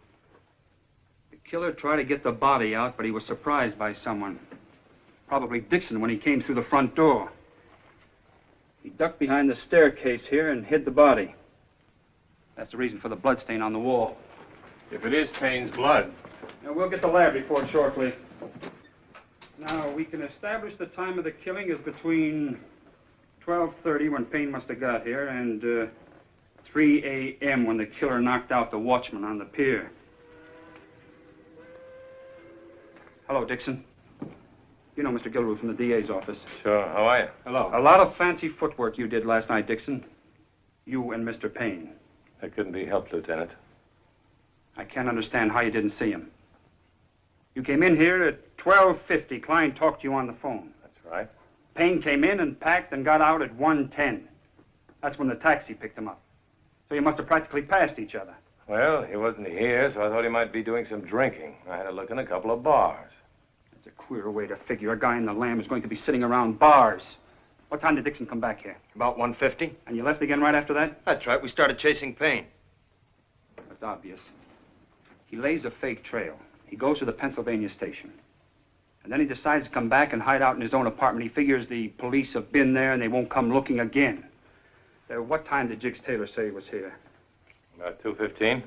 [SPEAKER 5] The killer tried to get the body out, but he was surprised by someone. Probably Dixon when he came through the front door. He ducked behind the staircase here and hid the body. That's the reason for the bloodstain on the wall.
[SPEAKER 14] If it is Payne's blood.
[SPEAKER 5] Now, we'll get the lab report shortly. Now, we can establish the time of the killing is between 12:30, when Payne must have got here, and 3 a.m. when the killer knocked out the watchman on the pier. Hello, Dixon. You know Mr. Gilruth from the DA's office.
[SPEAKER 2] Sure. How are you?
[SPEAKER 5] Hello. A lot of fancy footwork you did last night, Dixon. You and Mr. Payne.
[SPEAKER 2] That couldn't be helped, Lieutenant.
[SPEAKER 5] I can't understand how you didn't see him. You came in here at 12:50. Klein talked to you on the phone.
[SPEAKER 2] That's right.
[SPEAKER 5] Payne came in and packed and got out at 1:10. That's when the taxi picked him up. So you must have practically passed each other.
[SPEAKER 2] Well, he wasn't here, so I thought he might be doing some drinking. I had a look in a couple of bars.
[SPEAKER 5] That's a queer way to figure a guy in the Lamb is going to be sitting around bars. What time did Dixon come back here?
[SPEAKER 6] About 1:50.
[SPEAKER 5] And you left again right after that?
[SPEAKER 6] That's right. We started chasing Payne.
[SPEAKER 5] That's obvious. He lays a fake trail. He goes to the Pennsylvania station. And then he decides to come back and hide out in his own apartment. He figures the police have been there and they won't come looking again. So what time did Jiggs Taylor say he was here?
[SPEAKER 2] About 2:15.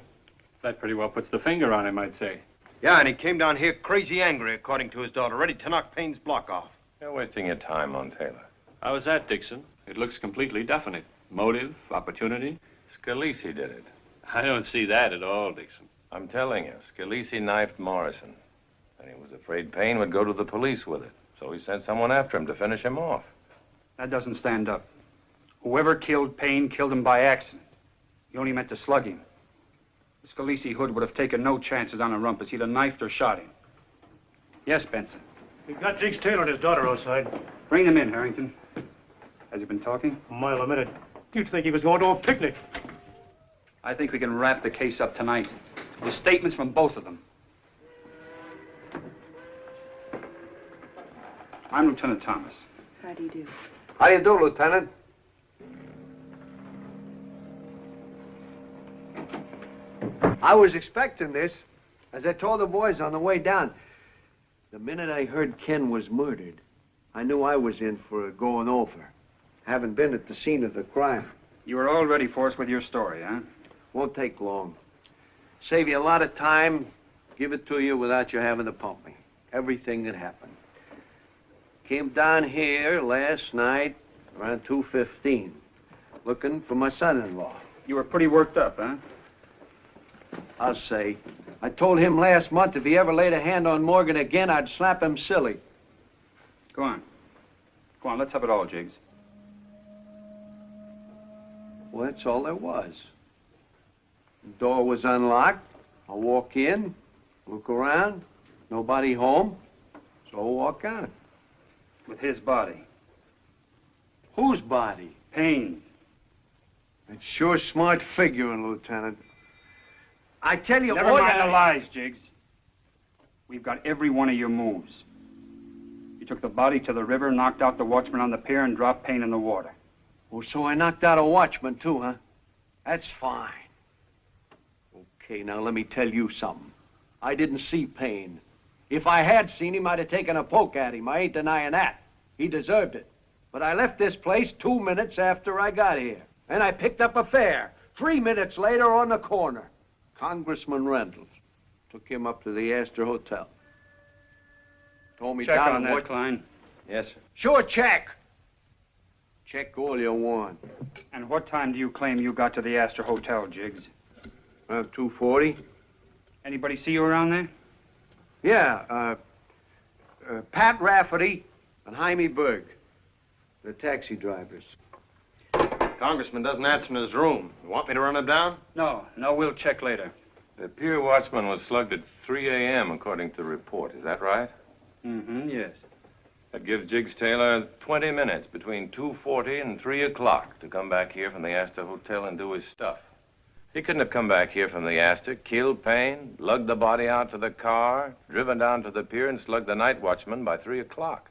[SPEAKER 18] That pretty well puts the finger on him, I'd say.
[SPEAKER 6] Yeah, and he came down here crazy angry, according to his daughter, ready to knock Payne's block off.
[SPEAKER 2] You're wasting your time on Taylor.
[SPEAKER 18] How was that, Dixon? It looks completely definite. Motive, opportunity.
[SPEAKER 2] Scalise did it.
[SPEAKER 18] I don't see that at all, Dixon.
[SPEAKER 2] I'm telling you, Scalise knifed Morrison. And he was afraid Payne would go to the police with it. So he sent someone after him to finish him off.
[SPEAKER 5] That doesn't stand up. Whoever killed Payne killed him by accident. He only meant to slug him. The Scalise hood would have taken no chances on a rumpus. He'd have knifed or shot him. Yes, Benson.
[SPEAKER 1] We've got Jiggs Taylor and his daughter outside.
[SPEAKER 5] Bring them in, Harrington. Has he been talking?
[SPEAKER 1] A mile a minute. You'd think he was going to a picnic.
[SPEAKER 5] I think we can wrap the case up tonight. With statements from both of them. I'm Lieutenant Thomas.
[SPEAKER 22] How do you do?
[SPEAKER 17] How do you do, Lieutenant? I was expecting this, as I told the boys on the way down. The minute I heard Ken was murdered, I knew I was in for a going over. Haven't been at the scene of the crime.
[SPEAKER 5] You were all ready for us with your story, huh?
[SPEAKER 17] Won't take long. Save you a lot of time, give it to you without you having to pump me. Everything that happened. Came down here last night around 2:15, looking for my son-in-law.
[SPEAKER 5] You were pretty worked up, huh?
[SPEAKER 17] I'll say. I told him last month if he ever laid a hand on Morgan again, I'd slap him silly.
[SPEAKER 5] Go on. Go on, let's have it all, Jiggs.
[SPEAKER 17] Well, that's all there was. The door was unlocked. I walk in, look around, nobody home, so I walk out.
[SPEAKER 5] With his body.
[SPEAKER 17] Whose body?
[SPEAKER 5] Payne's.
[SPEAKER 17] It's sure smart figuring, Lieutenant. I tell you,
[SPEAKER 5] Never mind the lies, Jiggs. We've got every one of your moves. You took the body to the river, knocked out the watchman on the pier, and dropped Payne in the water.
[SPEAKER 17] Oh, so I knocked out a watchman, too, huh? That's fine. Okay, now let me tell you something. I didn't see Payne. If I had seen him, I'd have taken a poke at him. I ain't denying that. He deserved it. But I left this place 2 minutes after I got here. And I picked up a fare 3 minutes later on the corner. Congressman Reynolds. Took him up to the Astor Hotel. Told me
[SPEAKER 5] Check
[SPEAKER 17] down
[SPEAKER 5] on that,
[SPEAKER 17] what...
[SPEAKER 5] Klein.
[SPEAKER 6] Yes, sir.
[SPEAKER 17] Sure, check. Check all you want.
[SPEAKER 5] And what time do you claim you got to the Astor Hotel, Jiggs?
[SPEAKER 17] Around 2:40.
[SPEAKER 5] Anybody see you around there?
[SPEAKER 17] Yeah, Pat Rafferty and Jaime Berg, the taxi drivers.
[SPEAKER 6] Congressman doesn't answer in his room. You want me to run him down?
[SPEAKER 5] No, we'll check later.
[SPEAKER 2] The pier watchman was slugged at 3 a.m., according to the report. Is that right?
[SPEAKER 5] Mm-hmm, yes.
[SPEAKER 2] That gives Jiggs Taylor 20 minutes between 2:40 and 3 o'clock to come back here from the Astor Hotel and do his stuff. He couldn't have come back here from the Astor, killed Payne, lugged the body out to the car, driven down to the pier and slugged the night watchman by 3 o'clock.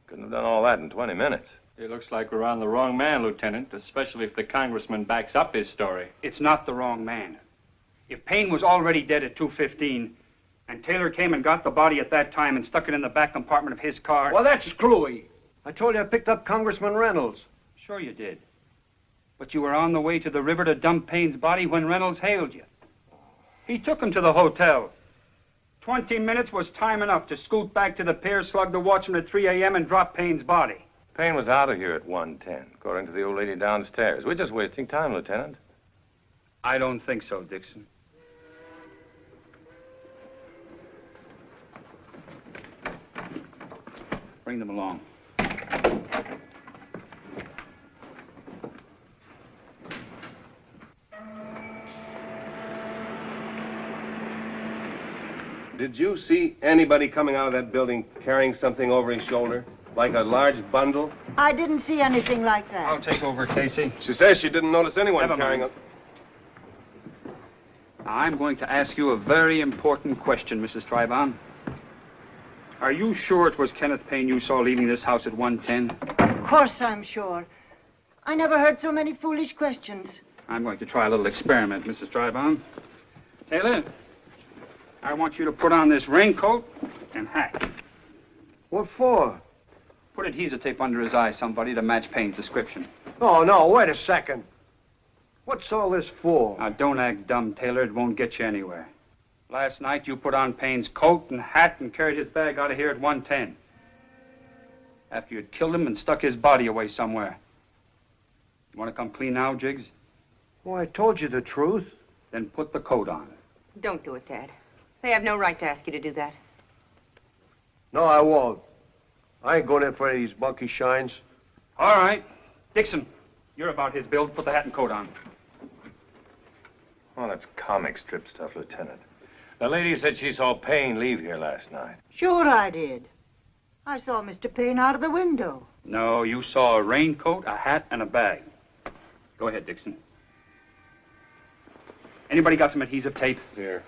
[SPEAKER 2] Couldn't have done all that in 20 minutes.
[SPEAKER 18] It looks like we're on the wrong man, Lieutenant, especially if the congressman backs up his story.
[SPEAKER 5] It's not the wrong man. If Payne was already dead at 2:15, and Taylor came and got the body at that time and stuck it in the back compartment of his car...
[SPEAKER 17] Well, that's screwy. I told you I picked up Congressman Reynolds.
[SPEAKER 5] Sure you did. But you were on the way to the river to dump Payne's body when Reynolds hailed you. He took him to the hotel. 20 minutes was time enough to scoot back to the pier, slug the watchman at 3 a.m. and drop Payne's body.
[SPEAKER 2] Payne was out of here at 1:10, according to the old lady downstairs. We're just wasting time, Lieutenant.
[SPEAKER 5] I don't think so, Dixon. Bring them along.
[SPEAKER 6] Did you see anybody coming out of that building carrying something over his shoulder? Like a large bundle?
[SPEAKER 16] I didn't see anything like that.
[SPEAKER 5] I'll take over, Casey.
[SPEAKER 6] She says she didn't notice anyone
[SPEAKER 5] Never
[SPEAKER 6] carrying
[SPEAKER 5] mind. Now, I'm going to ask you a very important question, Mrs. Tribon. Are you sure it was Kenneth Payne you saw leaving this house at 1:10?
[SPEAKER 16] Of course I'm sure. I never heard so many foolish questions.
[SPEAKER 5] I'm going to try a little experiment, Mrs. Tribon. Taylor, I want you to put on this raincoat and hat.
[SPEAKER 17] What for?
[SPEAKER 5] Put adhesive tape under his eye, somebody, to match Payne's description.
[SPEAKER 17] Oh, no, wait a second. What's all this for?
[SPEAKER 5] Now, don't act dumb, Taylor. It won't get you anywhere. Last night, you put on Payne's coat and hat and carried his bag out of here at 1:10. After you'd killed him and stuck his body away somewhere. You want to come clean now, Jiggs?
[SPEAKER 17] Well, I told you the truth.
[SPEAKER 5] Then put the coat on.
[SPEAKER 11] Don't do it, Dad. They have no right to ask you to do that.
[SPEAKER 19] No, I won't. I ain't going in for any of these monkey shines.
[SPEAKER 5] All right. Dixon, you're about his build. Put the hat and coat on.
[SPEAKER 2] Oh, that's comic strip stuff, Lieutenant. The lady said she saw Payne leave here last night.
[SPEAKER 16] Sure I did. I saw Mr. Payne out of the window.
[SPEAKER 5] No, you saw a raincoat, a hat, and a bag. Go ahead, Dixon. Anybody got some adhesive tape?
[SPEAKER 2] Here.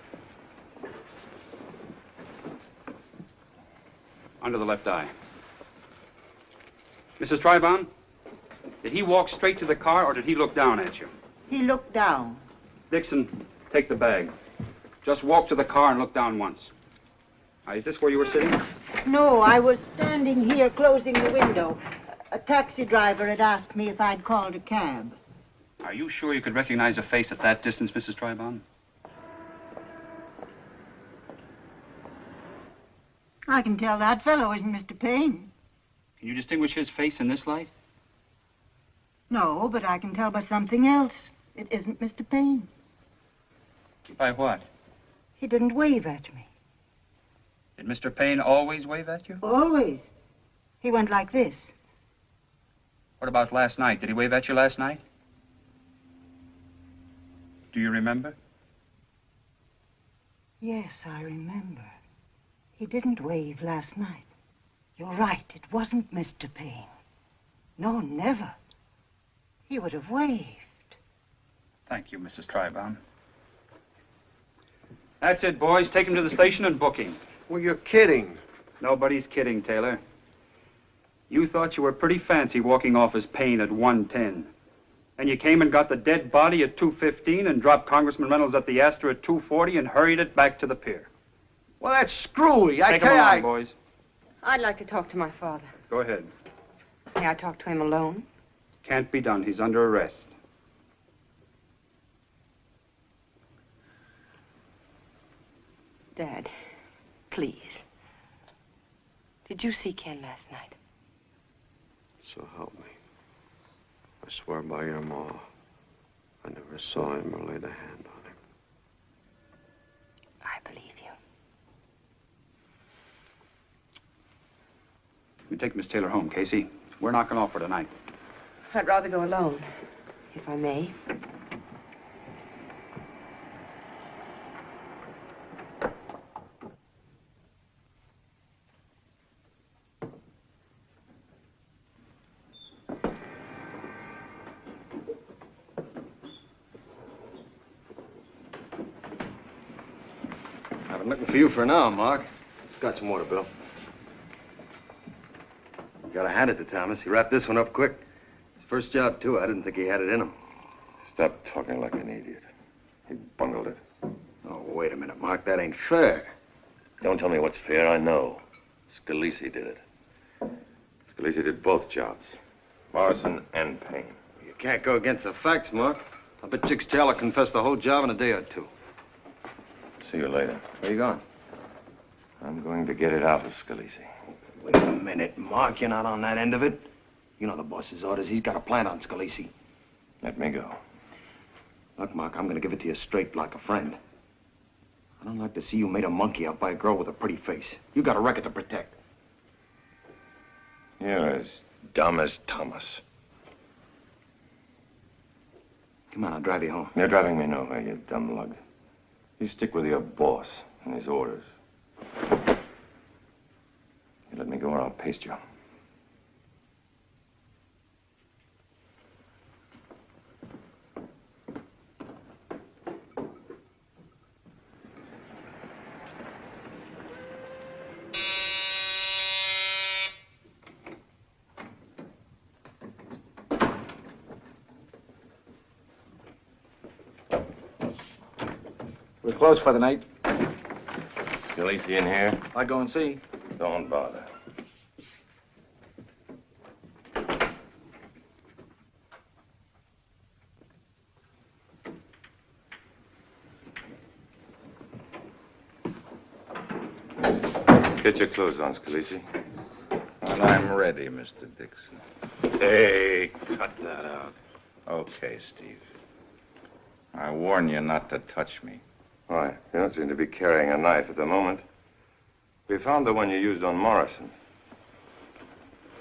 [SPEAKER 5] Under the left eye. Mrs. Tribon, did he walk straight to the car, or did he look down at you?
[SPEAKER 16] He looked down.
[SPEAKER 5] Dixon, take the bag. Just walk to the car and look down once. Now, is this where you were sitting?
[SPEAKER 16] No, I was standing here closing the window. A taxi driver had asked me if I'd called a cab.
[SPEAKER 5] Are you sure you could recognize a face at that distance, Mrs. Tribon?
[SPEAKER 16] I can tell that fellow isn't Mr. Payne.
[SPEAKER 5] Can you distinguish his face in this light?
[SPEAKER 16] No, but I can tell by something else. It isn't Mr. Payne.
[SPEAKER 5] By what?
[SPEAKER 16] He didn't wave at me.
[SPEAKER 5] Did Mr. Payne always wave at you?
[SPEAKER 16] Always. He went like this.
[SPEAKER 5] What about last night? Did he wave at you last night? Do you remember?
[SPEAKER 16] Yes, I remember. He didn't wave last night. You're right, it wasn't Mr. Payne. No, never. He would have waved.
[SPEAKER 5] Thank you, Mrs. Tribon. That's it, boys. Take him to the station and book him.
[SPEAKER 19] Well, you're kidding.
[SPEAKER 5] Nobody's kidding, Taylor. You thought you were pretty fancy walking off as Payne at 1:10. And you came and got the dead body at 2:15 and dropped Congressman Reynolds at the Astor at 2:40 and hurried it back to the pier.
[SPEAKER 19] Well, that's screwy. I
[SPEAKER 5] Take
[SPEAKER 19] tell
[SPEAKER 5] him
[SPEAKER 19] you,
[SPEAKER 5] along, boys.
[SPEAKER 11] I'd like to talk to my father.
[SPEAKER 5] Go ahead.
[SPEAKER 11] May I talk to him alone?
[SPEAKER 5] Can't be done. He's under arrest.
[SPEAKER 11] Dad, please. Did you see Ken last night?
[SPEAKER 19] So help me. I swear by your ma, I never saw him or laid a hand on him.
[SPEAKER 11] I believe you.
[SPEAKER 5] You take Miss Taylor home, Casey. We're knocking off for tonight.
[SPEAKER 11] I'd rather go alone, if I may.
[SPEAKER 6] I've been looking for you for an hour, Mark. Scotch and water, Bill. Gotta hand it to Thomas. He wrapped this one up quick. His first job, too. I didn't think he had it in him.
[SPEAKER 2] Stop talking like an idiot. He bungled it.
[SPEAKER 6] Oh, wait a minute, Mark. That ain't fair.
[SPEAKER 2] Don't tell me what's fair. I know. Scalise did it. Scalise did both jobs. Morrison and Payne.
[SPEAKER 6] You can't go against the facts, Mark. I bet Jiggs Taylor confessed the whole job in a day or two.
[SPEAKER 2] See you later.
[SPEAKER 6] Where you going?
[SPEAKER 2] I'm going to get it out of Scalise.
[SPEAKER 6] Wait a minute, Mark. You're not on that end of it. You know the boss's orders. He's got a plan on Scalise.
[SPEAKER 2] Let me go.
[SPEAKER 6] Look, Mark, I'm gonna give it to you straight like a friend. I don't like to see you made a monkey out by a girl with a pretty face. You got a record to protect.
[SPEAKER 2] You're as dumb as Thomas.
[SPEAKER 6] Come on, I'll drive you home.
[SPEAKER 2] You're driving me nowhere, you dumb lug. You stick with your boss and his orders. You let me go or I'll paste you.
[SPEAKER 18] We're closed for the night.
[SPEAKER 2] Scalise in here?
[SPEAKER 18] I'll go and see.
[SPEAKER 2] Don't bother. Get your clothes on, Scalisi.
[SPEAKER 13] When I'm ready, Mr. Dixon.
[SPEAKER 3] Hey, cut that out.
[SPEAKER 13] Okay, Steve. I warn you not to touch me.
[SPEAKER 2] Why? You don't seem to be carrying a knife at the moment. We found the one you used on Morrison.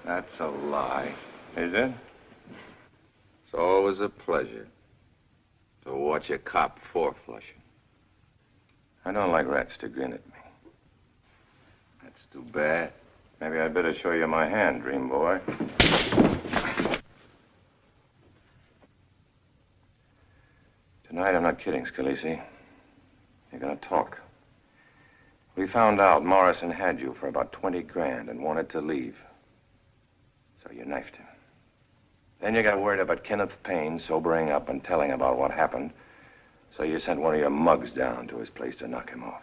[SPEAKER 13] That's a lie.
[SPEAKER 2] Is it?
[SPEAKER 13] It's always a pleasure to watch a cop four-flushing.
[SPEAKER 2] I don't like rats to grin at me.
[SPEAKER 13] That's too bad.
[SPEAKER 2] Maybe I'd better show you my hand, dream boy. Tonight, I'm not kidding, Scalisi. You're gonna talk. We found out Morrison had you for about 20 grand and wanted to leave. So you knifed him. Then you got worried about Kenneth Payne sobering up and telling about what happened. So you sent one of your mugs down to his place to knock him off.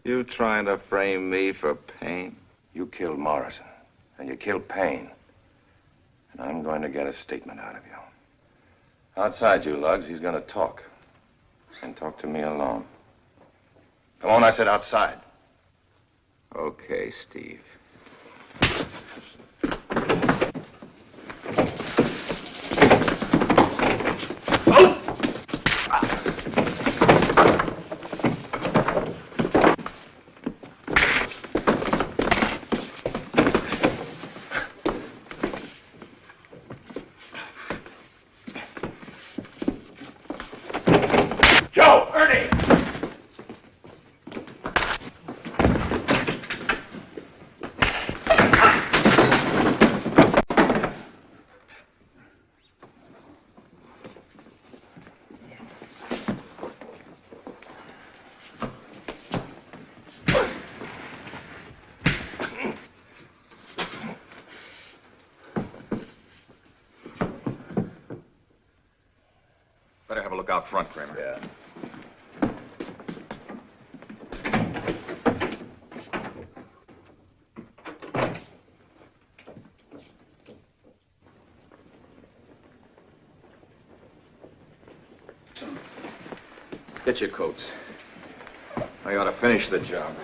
[SPEAKER 13] You trying to frame me for Payne?
[SPEAKER 2] You killed Morrison, and you killed Payne. And I'm going to get a statement out of you. Outside you, Lugs, he's going to talk. And talk to me alone. Come on, I said outside.
[SPEAKER 13] Okay, Steve. Better have a look out front, Kramer.
[SPEAKER 2] Yeah.
[SPEAKER 13] Get your coats. I ought to finish the job.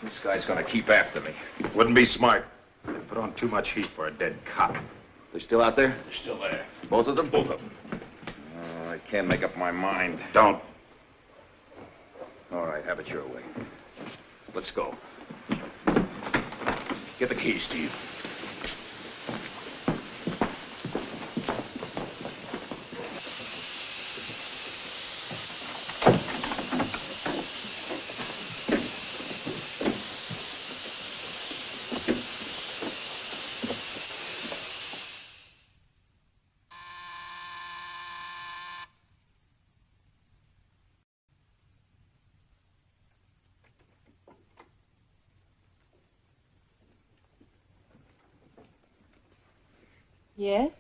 [SPEAKER 13] This guy's gonna keep after me.
[SPEAKER 3] Wouldn't be smart. They put on too much heat for a dead cop.
[SPEAKER 13] They're still out there?
[SPEAKER 3] They're still there.
[SPEAKER 13] Both of them?
[SPEAKER 3] Both of them.
[SPEAKER 13] I can't make up my mind.
[SPEAKER 3] Don't.
[SPEAKER 13] All right, have it your way. Let's go. Get the key, Steve.
[SPEAKER 11] Yes?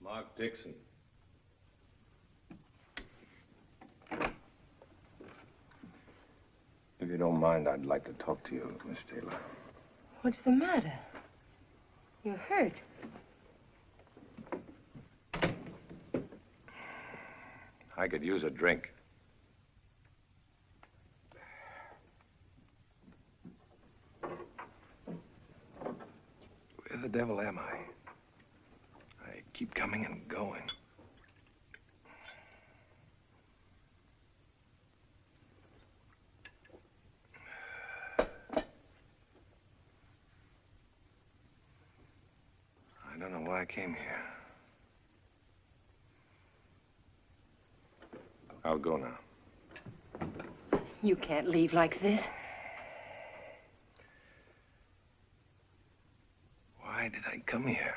[SPEAKER 2] Mark Dixon. If you don't mind, I'd like to talk to you, Miss Taylor.
[SPEAKER 11] What's the matter? You're hurt.
[SPEAKER 2] I could use a drink. Where the devil am I? I keep coming and going. I don't know why I came here. I'll go now.
[SPEAKER 11] You can't leave like this.
[SPEAKER 2] Why did I come here?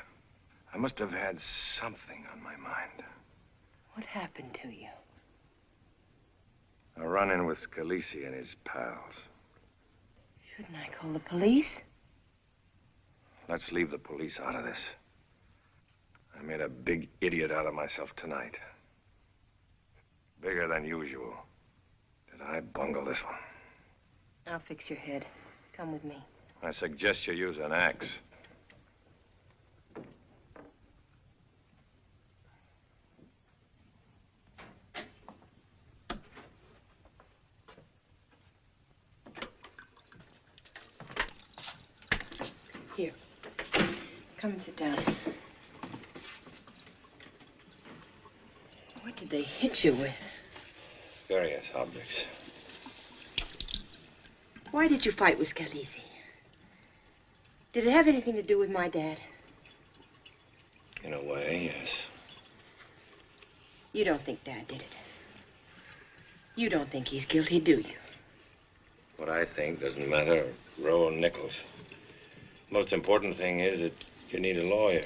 [SPEAKER 2] I must have had something on my mind.
[SPEAKER 11] What happened to you?
[SPEAKER 2] A run-in with Scalisi and his pals.
[SPEAKER 11] Shouldn't I call the police?
[SPEAKER 2] Let's leave the police out of this. I made a big idiot out of myself tonight. Bigger than usual. Did I bungle this one?
[SPEAKER 11] I'll fix your head. Come with me.
[SPEAKER 2] I suggest you use an axe.
[SPEAKER 11] Come and sit down. What did they hit you with?
[SPEAKER 2] Various objects.
[SPEAKER 11] Why did you fight with Scalisi? Did it have anything to do with my dad?
[SPEAKER 2] In a way, yes.
[SPEAKER 11] You don't think Dad did it. You don't think he's guilty, do you?
[SPEAKER 2] What I think doesn't matter. Row nickels. Most important thing is that you need a lawyer.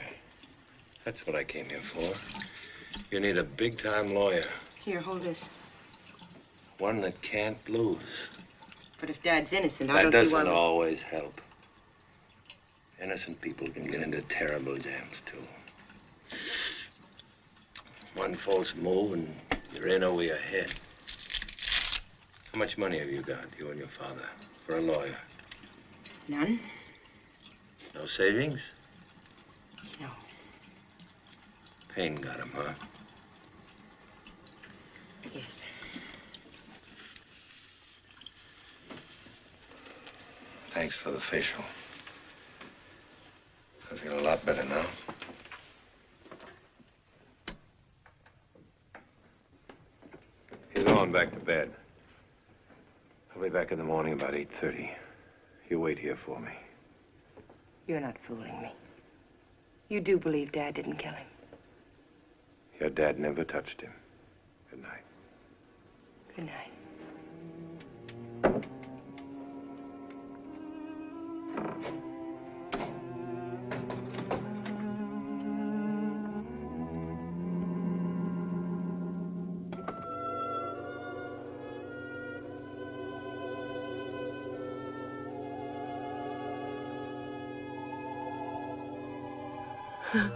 [SPEAKER 2] That's what I came here for. You need a big-time lawyer.
[SPEAKER 11] Here, hold this.
[SPEAKER 2] One that can't lose.
[SPEAKER 11] But if Dad's innocent, I
[SPEAKER 2] That
[SPEAKER 11] don't see why...
[SPEAKER 2] doesn't always help. Innocent people can get into terrible jams, too. One false move and you're in over your head. How much money have you got, you and your father, for a lawyer?
[SPEAKER 11] None?
[SPEAKER 2] No savings?
[SPEAKER 11] No.
[SPEAKER 2] Payne got him, huh?
[SPEAKER 11] Yes.
[SPEAKER 2] Thanks for the facial. I feel a lot better now. You're going back to bed. I'll be back in the morning about 8:30. You wait here for me.
[SPEAKER 11] You're not fooling me. You do believe Dad didn't kill him?
[SPEAKER 2] Your dad never touched him. Good night.
[SPEAKER 11] Good night.
[SPEAKER 2] I'm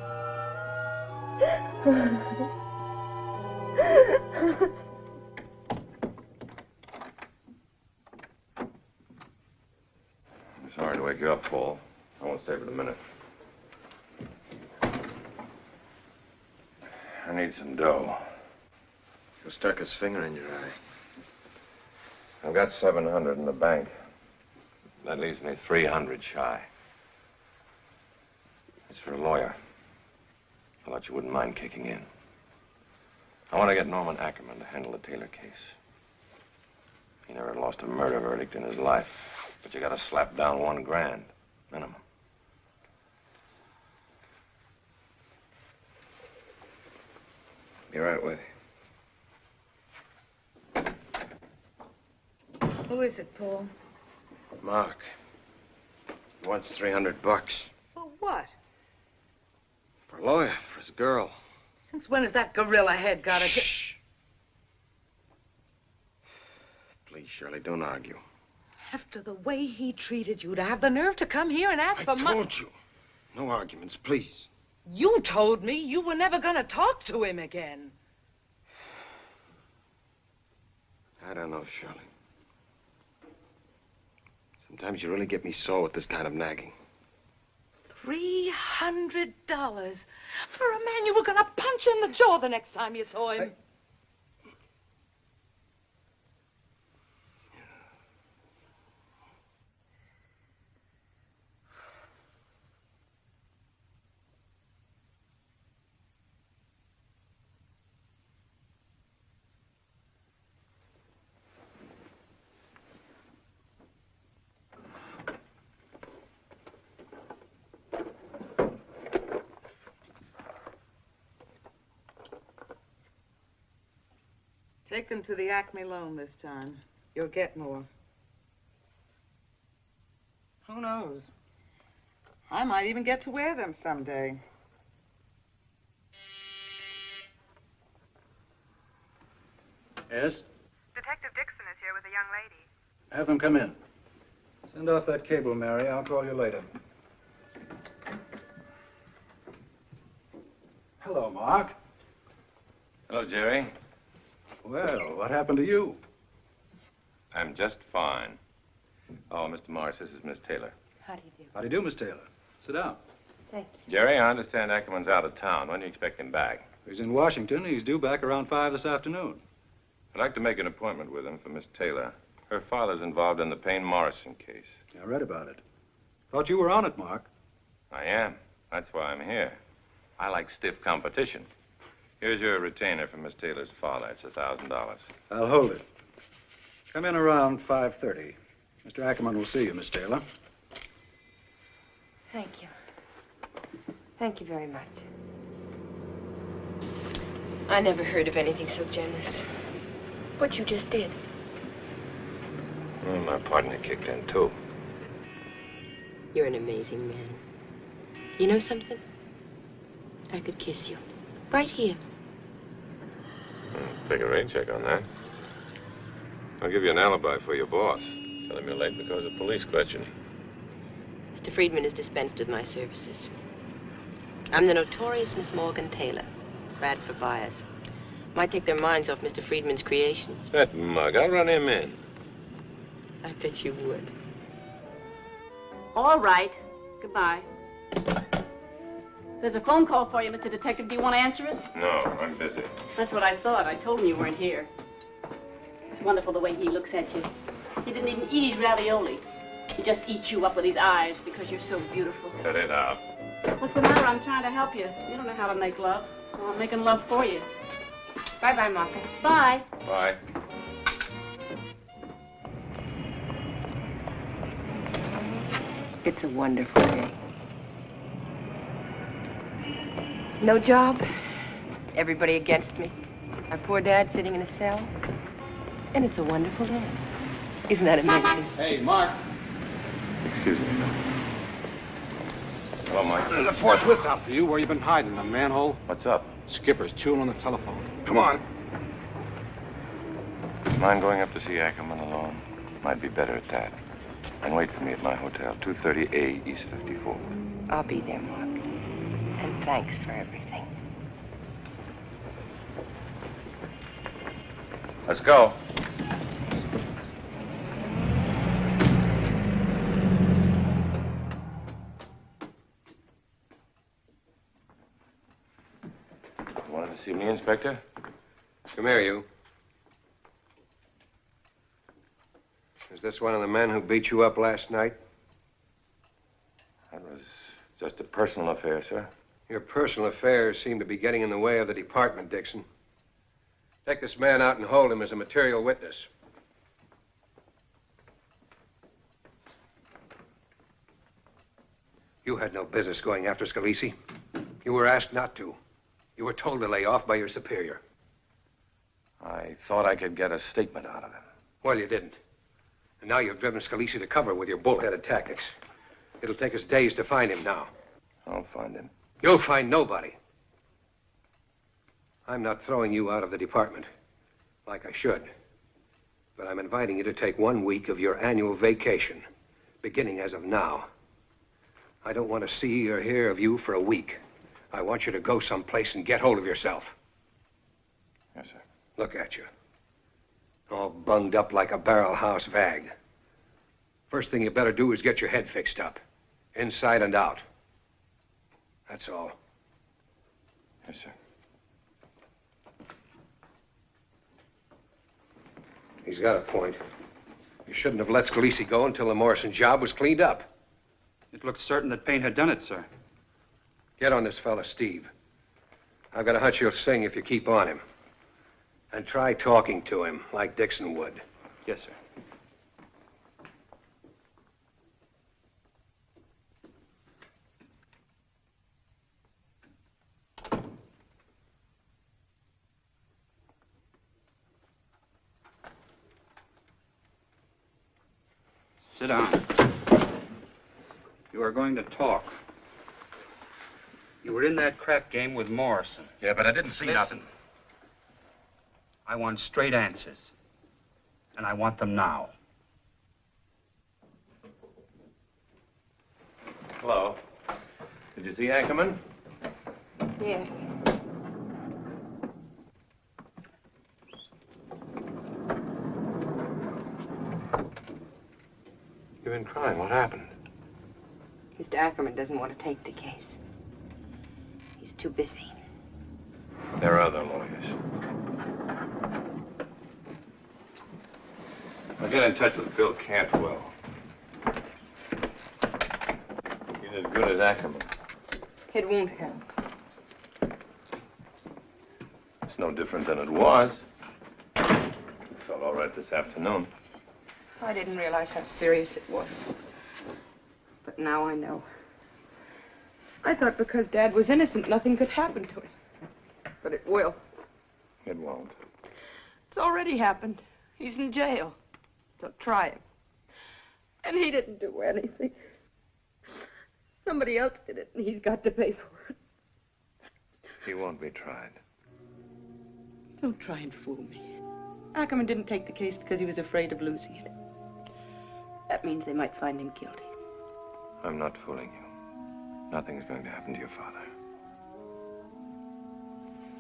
[SPEAKER 2] sorry to wake you up, Paul. I won't stay but a minute. I need some dough.
[SPEAKER 6] Who stuck his finger in your eye?
[SPEAKER 2] I've got 700 in the bank. That leaves me 300 shy. It's for a lawyer. I thought you wouldn't mind kicking in. I want to get Norman Ackerman to handle the Taylor case. He never lost a murder verdict in his life, but you got to slap down $1 grand, minimum.
[SPEAKER 6] Be right with you.
[SPEAKER 20] Who is it, Paul?
[SPEAKER 6] Mark. He wants $300.
[SPEAKER 20] For what?
[SPEAKER 6] For a lawyer, for his girl.
[SPEAKER 20] Since when has that gorilla head got a...
[SPEAKER 6] Shh. Please, Shirley, don't argue.
[SPEAKER 20] After the way he treated you, to have the nerve to come here and ask for money...
[SPEAKER 6] I told you. No arguments, please.
[SPEAKER 20] You told me you were never going to talk to him again.
[SPEAKER 6] I don't know, Shirley. Sometimes you really get me sore with this kind of nagging.
[SPEAKER 20] $300 for a man you were going to punch in the jaw the next time you saw him.
[SPEAKER 9] Take them to the Acme loan this time. You'll get more. Who knows? I might even get to wear them someday.
[SPEAKER 1] Yes?
[SPEAKER 22] Detective Dixon is here with a young lady.
[SPEAKER 1] Have them come in. Send off that cable, Mary. I'll call you later. Hello, Mark.
[SPEAKER 2] Hello, Jerry.
[SPEAKER 1] Well, what happened to you?
[SPEAKER 2] I'm just fine. Oh, Mr. Morris, this is Miss Taylor.
[SPEAKER 11] How do you do?
[SPEAKER 1] How do you do, Miss Taylor? Sit down.
[SPEAKER 11] Thank you.
[SPEAKER 2] Jerry, I understand Ackerman's out of town. When do you expect him back?
[SPEAKER 1] He's in Washington. He's due back around 5 this afternoon.
[SPEAKER 2] I'd like to make an appointment with him for Miss Taylor. Her father's involved in the Payne Morrison case.
[SPEAKER 1] I read about it. Thought you were on it, Mark.
[SPEAKER 2] I am. That's why I'm here. I like stiff competition. Here's your retainer from Miss Taylor's father. It's $1,000.
[SPEAKER 1] I'll hold it. Come in around 5:30. Mr. Ackerman will see you, Miss Taylor.
[SPEAKER 11] Thank you. Thank you very much. I never heard of anything so generous. What you just did.
[SPEAKER 2] Well, my partner kicked in, too.
[SPEAKER 11] You're an amazing man. You know something? I could kiss you. Right here.
[SPEAKER 2] Take a rain check on that. I'll give you an alibi for your boss. Tell him you're late because of police questioning.
[SPEAKER 11] Mr. Friedman has dispensed with my services. I'm the notorious Miss Morgan Taylor, Bradford buyers. Might take their minds off Mr. Friedman's creations.
[SPEAKER 2] That mug, I'll run him in.
[SPEAKER 11] I bet you would.
[SPEAKER 7] All right. Goodbye. There's a phone call for you, Mr. Detective. Do you want to answer it?
[SPEAKER 2] No, I'm busy.
[SPEAKER 7] That's what I thought. I told him you weren't here. It's wonderful the way he looks at you. He didn't even eat his ravioli. He just eats you up with his eyes because you're so beautiful.
[SPEAKER 2] Cut it out.
[SPEAKER 7] What's the matter? I'm trying to help you. You don't know how to make love, so I'm making love for you.
[SPEAKER 11] Bye-bye, Martha.
[SPEAKER 7] Bye.
[SPEAKER 2] Bye.
[SPEAKER 11] It's a wonderful day. No job. Everybody against me. My poor dad sitting in a cell. And it's a wonderful day. Isn't that amazing?
[SPEAKER 18] Hey, Mark.
[SPEAKER 2] Excuse me. Hello, Mike.
[SPEAKER 18] There's a forthwith out for you. Where you been hiding? In a manhole?
[SPEAKER 2] What's up?
[SPEAKER 18] Skipper's chewing on the telephone. Come on.
[SPEAKER 2] Mind going up to see Ackerman alone? Might be better at that. And wait for me at my hotel, 230A East 54th.
[SPEAKER 11] I'll be there, Mark. And thanks for everything.
[SPEAKER 2] Let's go. Wanted to see me, Inspector?
[SPEAKER 4] Come here, you. Is this one of the men who beat you up last night?
[SPEAKER 2] That was just a personal affair, sir.
[SPEAKER 4] Your personal affairs seem to be getting in the way of the department, Dixon. Take this man out and hold him as a material witness. You had no business going after Scalisi. You were asked not to. You were told to lay off by your superior.
[SPEAKER 2] I thought I could get a statement out of him.
[SPEAKER 4] Well, you didn't. And now you've driven Scalisi to cover with your bullheaded tactics. It'll take us days to find him now.
[SPEAKER 2] I'll find him.
[SPEAKER 4] You'll find nobody. I'm not throwing you out of the department, like I should. But I'm inviting you to take 1 week of your annual vacation, beginning as of now. I don't want to see or hear of you for a week. I want you to go someplace and get hold of yourself.
[SPEAKER 2] Yes, sir.
[SPEAKER 4] Look at you. All bunged up like a barrel house vag. First thing you better do is get your head fixed up. Inside and out. That's all.
[SPEAKER 2] Yes, sir.
[SPEAKER 4] He's got a point. You shouldn't have let Scalisi go until the Morrison job was cleaned up.
[SPEAKER 5] It looked certain that Payne had done it, sir.
[SPEAKER 4] Get on this fella, Steve. I've got a hunch he'll sing if you keep on him. And try talking to him like Dixon would.
[SPEAKER 5] Yes, sir. Sit down. You are going to talk. You were in that crap game with Morrison.
[SPEAKER 13] Yeah, but I didn't see nothing.
[SPEAKER 5] I want straight answers. And I want them now.
[SPEAKER 2] Hello. Did you see Ackerman?
[SPEAKER 11] Yes.
[SPEAKER 2] You've been crying. What happened?
[SPEAKER 11] Mr. Ackerman doesn't want to take the case. He's too busy.
[SPEAKER 2] There are other lawyers. I'll get in touch with Bill Cantwell. He's as good as Ackerman.
[SPEAKER 11] It won't help.
[SPEAKER 2] It's no different than it was. It felt all right this afternoon.
[SPEAKER 11] I didn't realize how serious it was. But now I know. I thought because Dad was innocent, nothing could happen to him. But it will.
[SPEAKER 2] It won't.
[SPEAKER 11] It's already happened. He's in jail. They'll try him. And he didn't do anything. Somebody else did it, and he's got to pay for it.
[SPEAKER 2] He won't be tried.
[SPEAKER 11] Don't try and fool me. Ackerman didn't take the case because he was afraid of losing it. That means they might find him guilty.
[SPEAKER 2] I'm not fooling you. Nothing's going to happen to your father.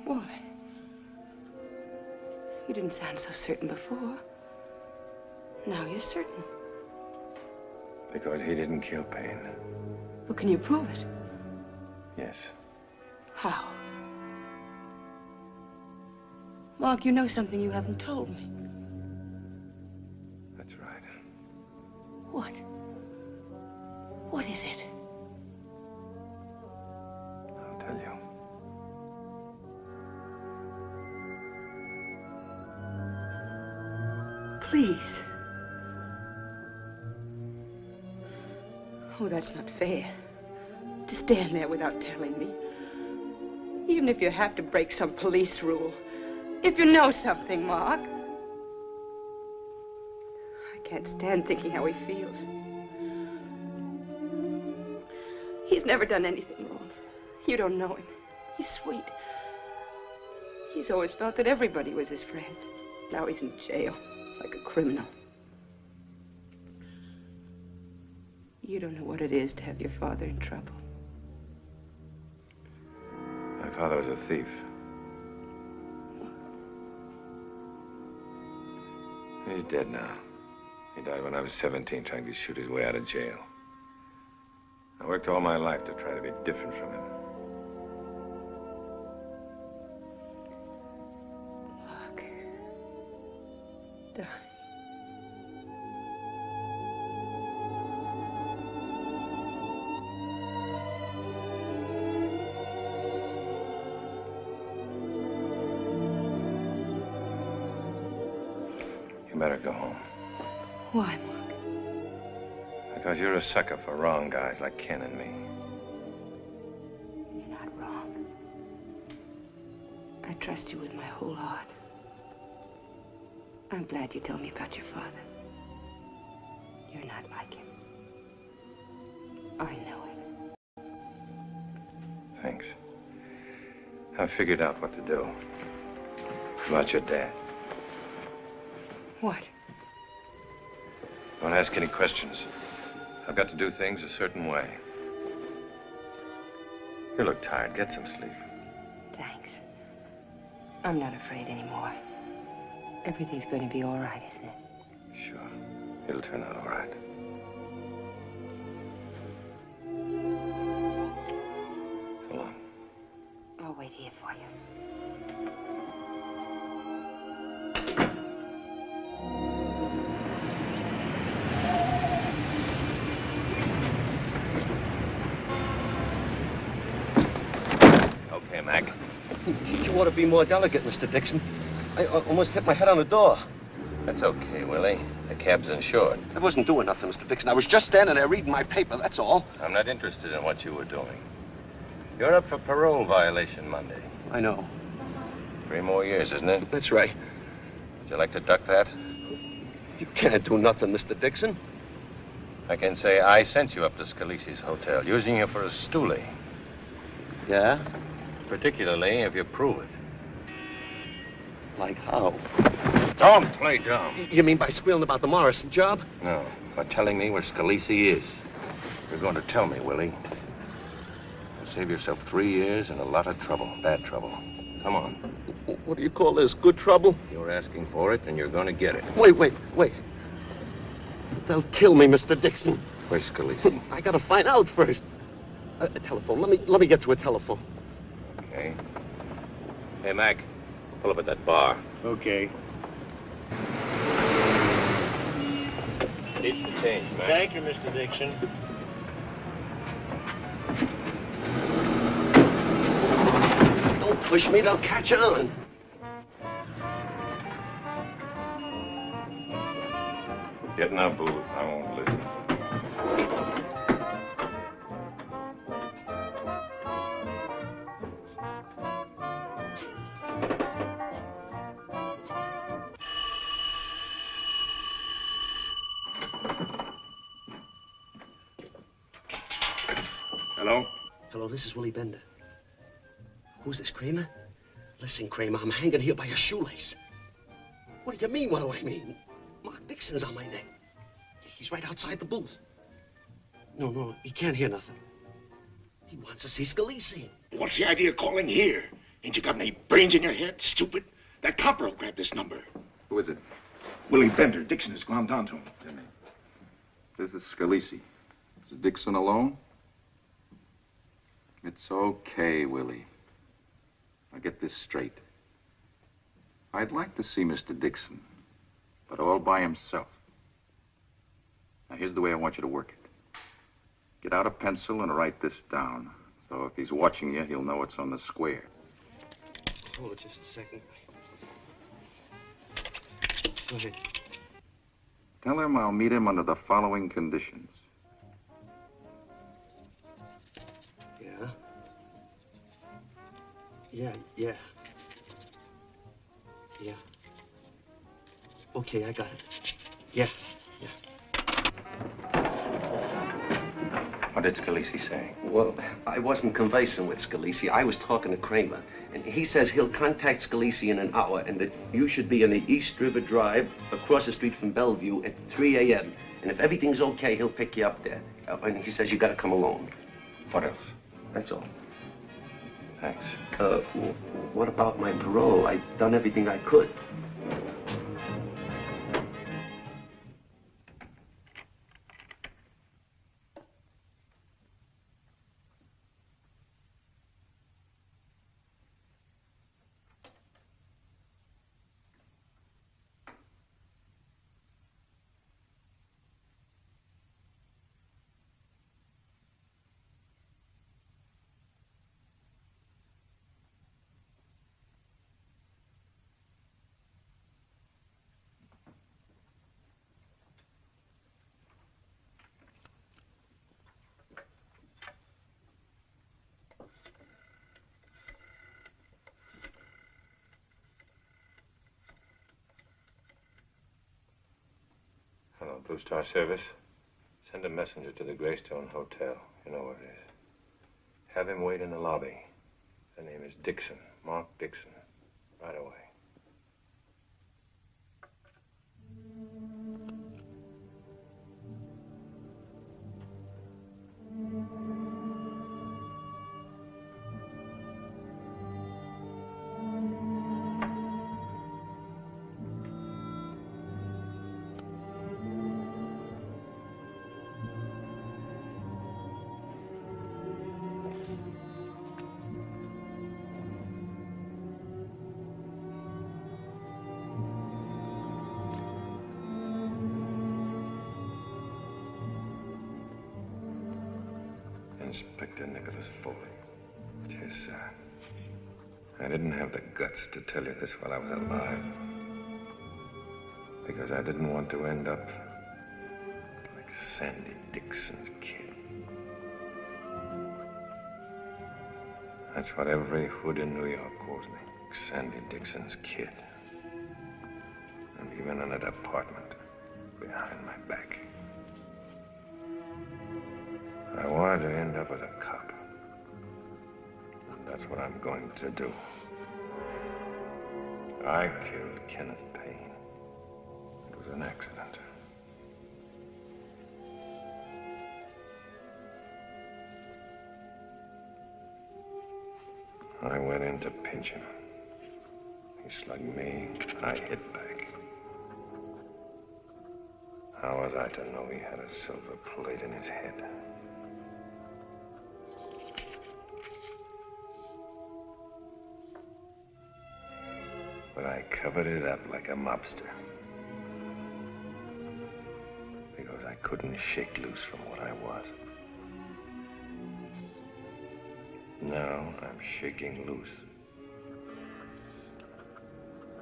[SPEAKER 11] Why? You didn't sound so certain before. Now you're certain.
[SPEAKER 2] Because he didn't kill Payne.
[SPEAKER 11] Well, can you prove it?
[SPEAKER 2] Yes.
[SPEAKER 11] How? Mark, you know something you haven't told me.
[SPEAKER 2] That's right.
[SPEAKER 11] What? What is it?
[SPEAKER 2] I'll tell you.
[SPEAKER 11] Please. Oh, that's not fair. To stand there without telling me. Even if you have to break some police rule. If you know something, Mark. I can't stand thinking how he feels. He's never done anything wrong. You don't know him. He's sweet. He's always felt that everybody was his friend. Now he's in jail, like a criminal. You don't know what it is to have your father in trouble.
[SPEAKER 2] My father was a thief. He's dead now. He died when I was 17, trying to shoot his way out of jail. I worked all my life to try to be different from him.
[SPEAKER 11] Mark. Darling.
[SPEAKER 2] You better go home.
[SPEAKER 11] Why, Mark?
[SPEAKER 2] Because you're a sucker for wrong guys like Ken and me.
[SPEAKER 11] You're not wrong. I trust you with my whole heart. I'm glad you told me about your father. You're not like him. I know it.
[SPEAKER 2] Thanks. I've figured out what to do. About your dad.
[SPEAKER 11] What?
[SPEAKER 2] Don't ask any questions. I've got to do things a certain way. You look tired. Get some sleep.
[SPEAKER 11] Thanks. I'm not afraid anymore. Everything's going to be all right, isn't it?
[SPEAKER 2] Sure. It'll turn out all right. So long.
[SPEAKER 11] I'll wait here for you.
[SPEAKER 2] Okay, Mac.
[SPEAKER 8] You ought to be more delicate, Mr. Dixon. I almost hit my head on the door.
[SPEAKER 2] That's okay, Willie. The cab's insured.
[SPEAKER 8] I wasn't doing nothing, Mr. Dixon. I was just standing there reading my paper, that's all.
[SPEAKER 2] I'm not interested in what you were doing. You're up for parole violation Monday.
[SPEAKER 8] I know.
[SPEAKER 2] 3 more years, isn't it?
[SPEAKER 8] That's right.
[SPEAKER 2] Would you like to duck that?
[SPEAKER 8] You can't do nothing, Mr. Dixon.
[SPEAKER 2] I can say I sent you up to Scalisi's hotel, using you for a stoolie.
[SPEAKER 8] Yeah?
[SPEAKER 2] Particularly if you prove it.
[SPEAKER 8] Like how?
[SPEAKER 2] Don't play dumb.
[SPEAKER 8] You mean by squealing about the Morrison job?
[SPEAKER 2] No, by telling me where Scalisi is. You're going to tell me, Willie. You'll save yourself 3 years and a lot of trouble. Bad trouble. Come on.
[SPEAKER 8] What do you call this? Good trouble?
[SPEAKER 2] You're asking for it, and you're going to get it.
[SPEAKER 8] Wait. They'll kill me, Mr. Dixon.
[SPEAKER 2] Where's Scalisi?
[SPEAKER 8] I gotta find out first. A telephone. Let me get to a telephone.
[SPEAKER 2] Okay. Hey, Mac. Pull up at that bar.
[SPEAKER 19] Okay.
[SPEAKER 2] Keep the change, Mac.
[SPEAKER 19] Thank you, Mr. Dixon.
[SPEAKER 8] push me, they'll catch on.
[SPEAKER 2] Get in our booth. I won't listen.
[SPEAKER 23] Hello?
[SPEAKER 8] Hello, this is Willie Bender. Who's this, Kramer? Listen, Kramer, I'm hanging here by a shoelace. What do you mean, what do I mean? Mark Dixon's on my neck. He's right outside the booth. No, he can't hear nothing. He wants to see Scalisi.
[SPEAKER 23] What's the idea of calling here? Ain't you got any brains in your head, stupid? That copper will grab this number.
[SPEAKER 13] Who is it?
[SPEAKER 23] Willie Bender. Dixon has glommed onto him.
[SPEAKER 13] This is Scalisi. Is Dixon alone? It's okay, Willie. I'll get this straight. I'd like to see Mr. Dixon, but all by himself. Now, here's the way I want you to work it. Get out a pencil and write this down. So if he's watching you, he'll know it's on the square.
[SPEAKER 8] Hold it just a second. Go ahead.
[SPEAKER 13] Tell him I'll meet him under the following conditions.
[SPEAKER 8] Yeah. Okay, I got it. Yeah.
[SPEAKER 2] What did Scalisi say?
[SPEAKER 8] Well, I wasn't conversing with Scalisi. I was talking to Kramer. And he says he'll contact Scalisi in an hour and that you should be in the East River Drive across the street from Bellevue at 3 a.m. And if everything's okay, he'll pick you up there. And he says you got to come alone.
[SPEAKER 2] What else?
[SPEAKER 8] That's all.
[SPEAKER 2] Thanks.
[SPEAKER 8] What about my parole? I've done everything I could.
[SPEAKER 2] Hello, Blue Star Service. Send a messenger to the Greystone Hotel. You know where it is. Have him wait in the lobby. His name is Dixon, Mark Dixon. Right away. Inspector Nicholas Foley. Dear sir, I didn't have the guts to tell you this while I was alive. Because I didn't want to end up like Sandy Dixon's kid. That's what every hood in New York calls me. Sandy Dixon's kid. And even in that apartment behind my back. I wanted to end up as a cop. And that's what I'm going to do. I killed Kenneth Payne. It was an accident. I went in to pinch him. He slugged me, I hit back. How was I to know he had a silver plate in his head? But I covered it up like a mobster. Because I couldn't shake loose from what I was. Now I'm shaking loose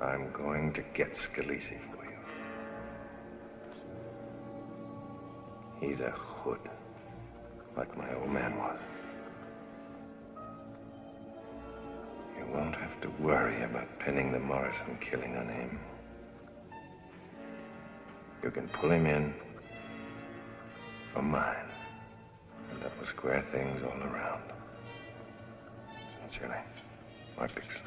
[SPEAKER 2] I'm going to get Scalisi for you. He's a hood, like my old man was. You won't have to worry about pinning the Morrison killing on him. You can pull him in for mine, and that will square things all around. Sincerely, Mark Dixon.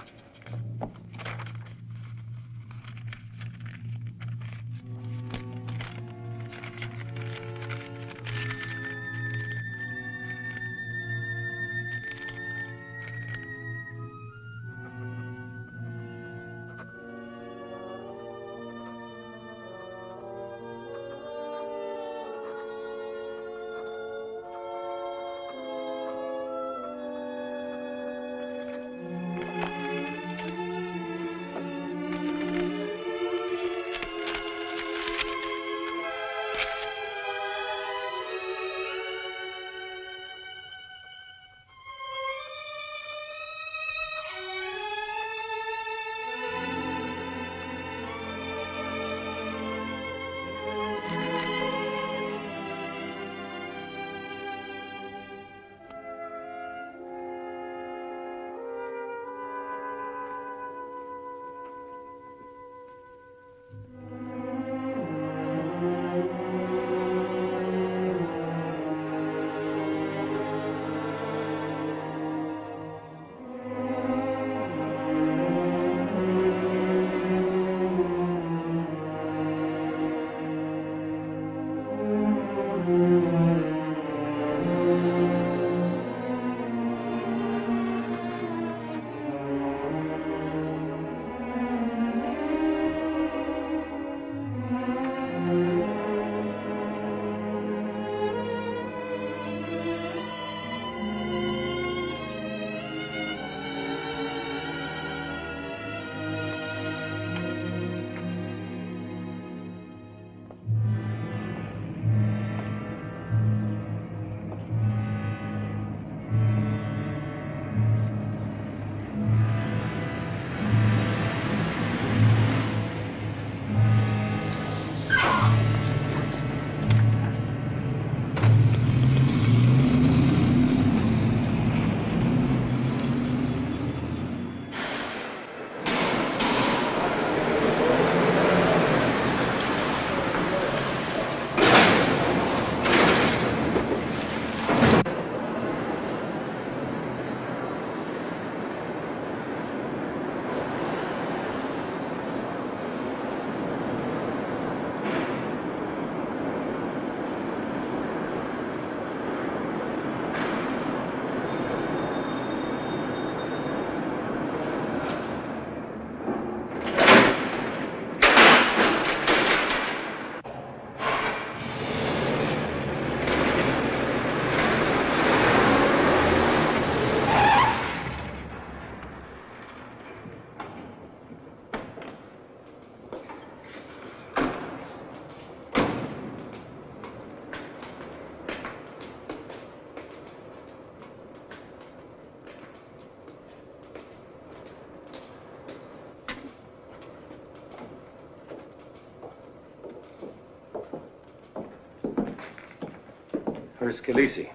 [SPEAKER 2] Where's Scalisi?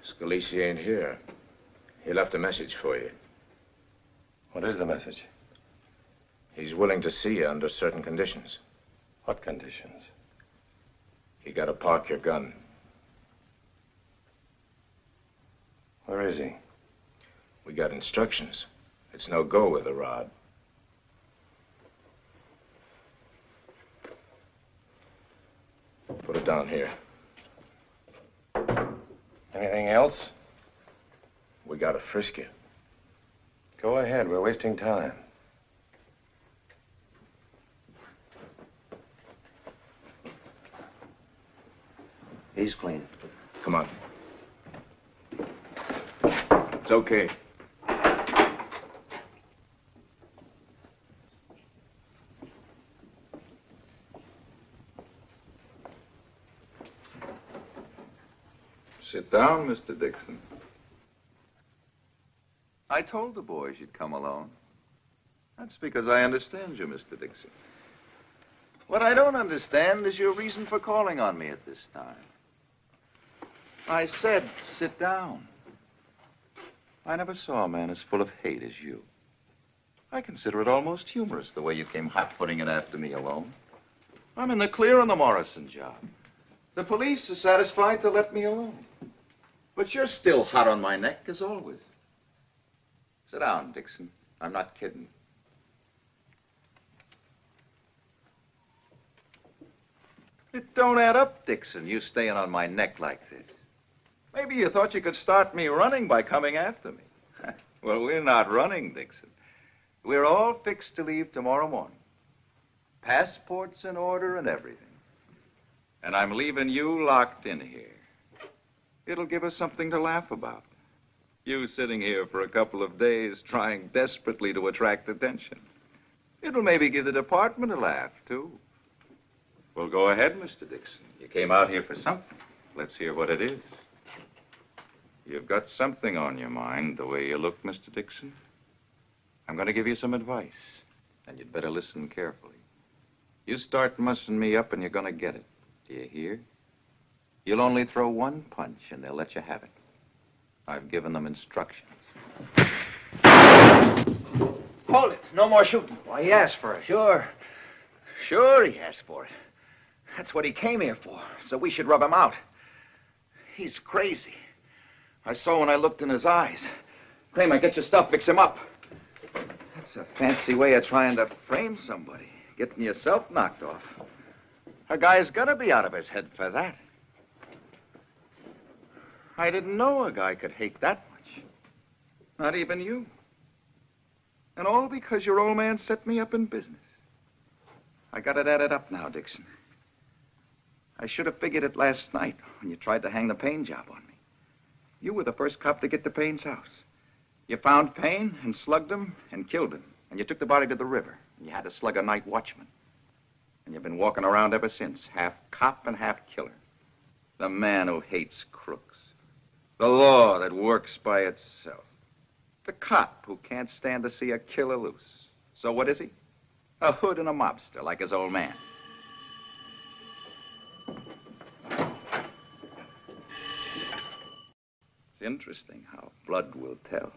[SPEAKER 10] Scalisi ain't here. He left a message for you.
[SPEAKER 2] What is the message?
[SPEAKER 10] He's willing to see you under certain conditions.
[SPEAKER 2] What conditions?
[SPEAKER 10] You gotta park your gun.
[SPEAKER 2] Where is he?
[SPEAKER 10] We got instructions. It's no go with a rod. Put it down here.
[SPEAKER 2] Anything else?
[SPEAKER 10] We gotta frisk you.
[SPEAKER 2] Go ahead. We're wasting time.
[SPEAKER 10] He's clean. Come on. It's okay.
[SPEAKER 13] Sit down, Mr. Dixon. I told the boys you'd come alone. That's because I understand you, Mr. Dixon. What I don't understand is your reason for calling on me at this time. I said, sit down. I never saw a man as full of hate as you. I consider it almost humorous the way you came hot-footing it after me alone. I'm in the clear on the Morrison job. The police are satisfied to let me alone. But you're still hot on my neck, as always. Sit down, Dixon. I'm not kidding. It don't add up, Dixon, you staying on my neck like this. Maybe you thought you could start me running by coming after me. Well, we're not running, Dixon. We're all fixed to leave tomorrow morning. Passports in order and everything. And I'm leaving you locked in here. It'll give us something to laugh about. You sitting here for a couple of days trying desperately to attract attention. It'll maybe give the department a laugh, too. Well, go ahead, Mr. Dixon. You came out here for something. Let's hear what it is. You've got something on your mind, the way you look, Mr. Dixon. I'm going to give you some advice, and you'd better listen carefully. You start mussing me up, and you're going to get it. Do you hear? You'll only throw one punch, and they'll let you have it. I've given them instructions.
[SPEAKER 12] Hold it. No more shooting. Why, he asked for it. Sure he asked for it. That's what he came here for, so we should rub him out. He's crazy. I saw when I looked in his eyes. Kramer, get your stuff, fix him up. That's a fancy way of trying to frame somebody, getting yourself knocked off. A guy's gotta be out of his head for that. I didn't know a guy could hate that much. Not even you. And all because your old man set me up in business. I got it added up now, Dixon. I should have figured it last night when you tried to hang the Payne job on me. You were the first cop to get to Payne's house. You found Payne and slugged him and killed him. And you took the body to the river. And you had to slug a night watchman. And you've been walking around ever since, half cop and half killer. The man who hates crooks. The law that works by itself. The cop who can't stand to see a killer loose. So what is he? A hood and a mobster, like his old man. It's interesting how blood will tell.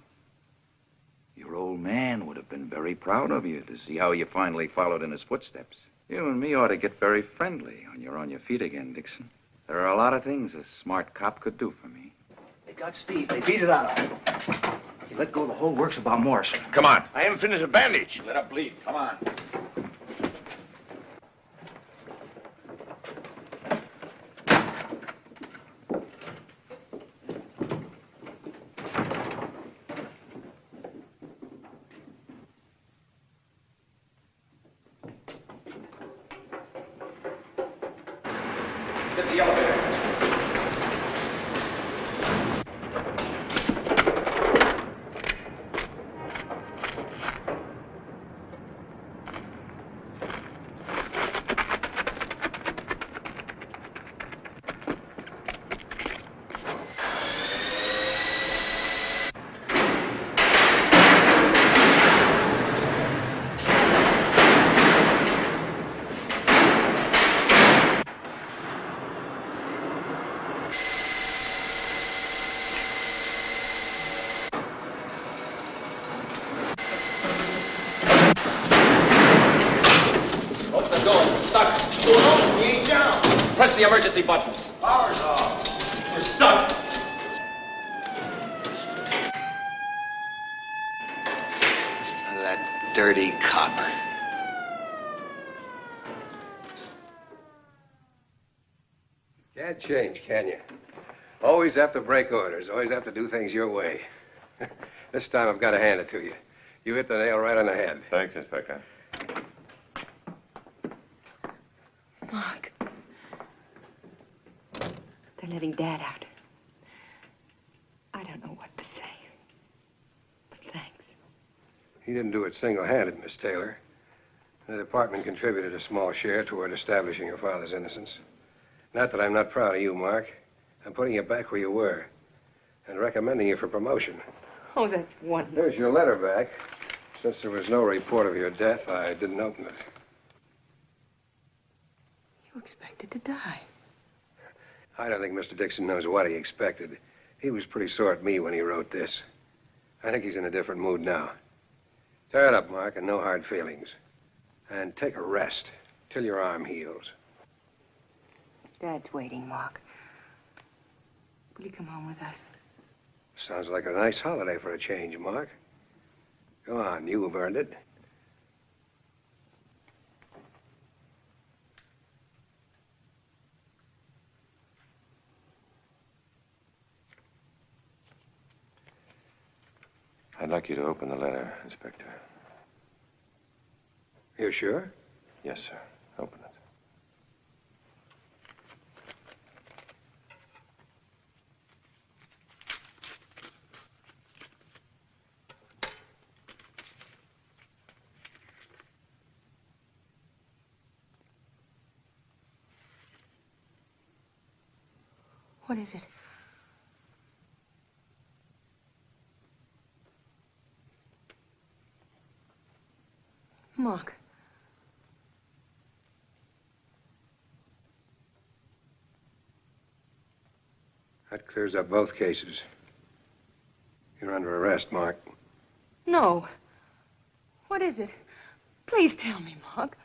[SPEAKER 12] Your old man would have been very proud of you to see how you finally followed in his footsteps. You and me ought to get very friendly when you're on your feet again, Dixon. There are a lot of things a smart cop could do for me. They got Steve. They beat it out of him. He let go of the whole works about Morrison.
[SPEAKER 23] Come on. I haven't finished the bandage.
[SPEAKER 12] Let her bleed. Come on.
[SPEAKER 23] Get the elevator.
[SPEAKER 12] Press the emergency button.
[SPEAKER 23] Power's off.
[SPEAKER 12] We're stuck. That dirty copper.
[SPEAKER 4] Can't change, can you? Always have to break orders. Always have to do things your way. This time I've got to hand it to you. You hit the nail right on the head.
[SPEAKER 2] Thanks, Inspector.
[SPEAKER 11] Mark. They're letting Dad out. I don't know what to say. But thanks.
[SPEAKER 4] He didn't do it single-handed, Miss Taylor. The department contributed a small share toward establishing your father's innocence. Not that I'm not proud of you, Mark. I'm putting you back where you were and recommending you for promotion.
[SPEAKER 11] Oh, that's wonderful.
[SPEAKER 4] There's your letter back. Since there was no report of your death, I didn't open it.
[SPEAKER 11] You expected to die.
[SPEAKER 4] I don't think Mr. Dixon knows what he expected. He was pretty sore at me when he wrote this. I think he's in a different mood now. Tear it up, Mark, and no hard feelings. And take a rest till your arm heals.
[SPEAKER 11] Dad's waiting, Mark. Will you come home with us?
[SPEAKER 4] Sounds like a nice holiday for a change, Mark. Go on, you have earned it.
[SPEAKER 2] I'd like you to open the letter, Inspector.
[SPEAKER 4] You're sure?
[SPEAKER 2] Yes, sir. Open it.
[SPEAKER 11] What is it? Mark.
[SPEAKER 4] That clears up both cases. You're under arrest, Mark.
[SPEAKER 11] No. What is it? Please tell me, Mark.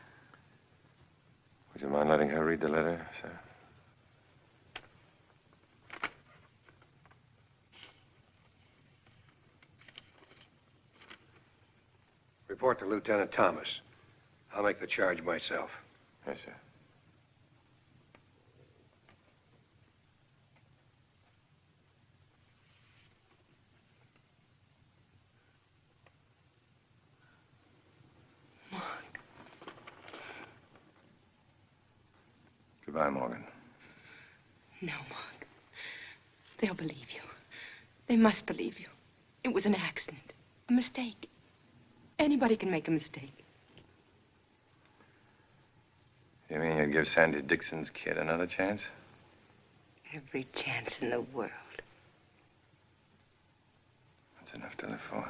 [SPEAKER 2] Would you mind letting her read the letter, sir?
[SPEAKER 4] Report to Lieutenant Thomas. I'll make the charge myself.
[SPEAKER 2] Yes, sir.
[SPEAKER 11] Mark.
[SPEAKER 2] Goodbye, Morgan.
[SPEAKER 11] No, Mark. They'll believe you. They must believe you. It was an accident. A mistake. Anybody can make a mistake.
[SPEAKER 2] You mean you'd give Sandy Dixon's kid another chance?
[SPEAKER 11] Every chance in the world.
[SPEAKER 2] That's enough to live for.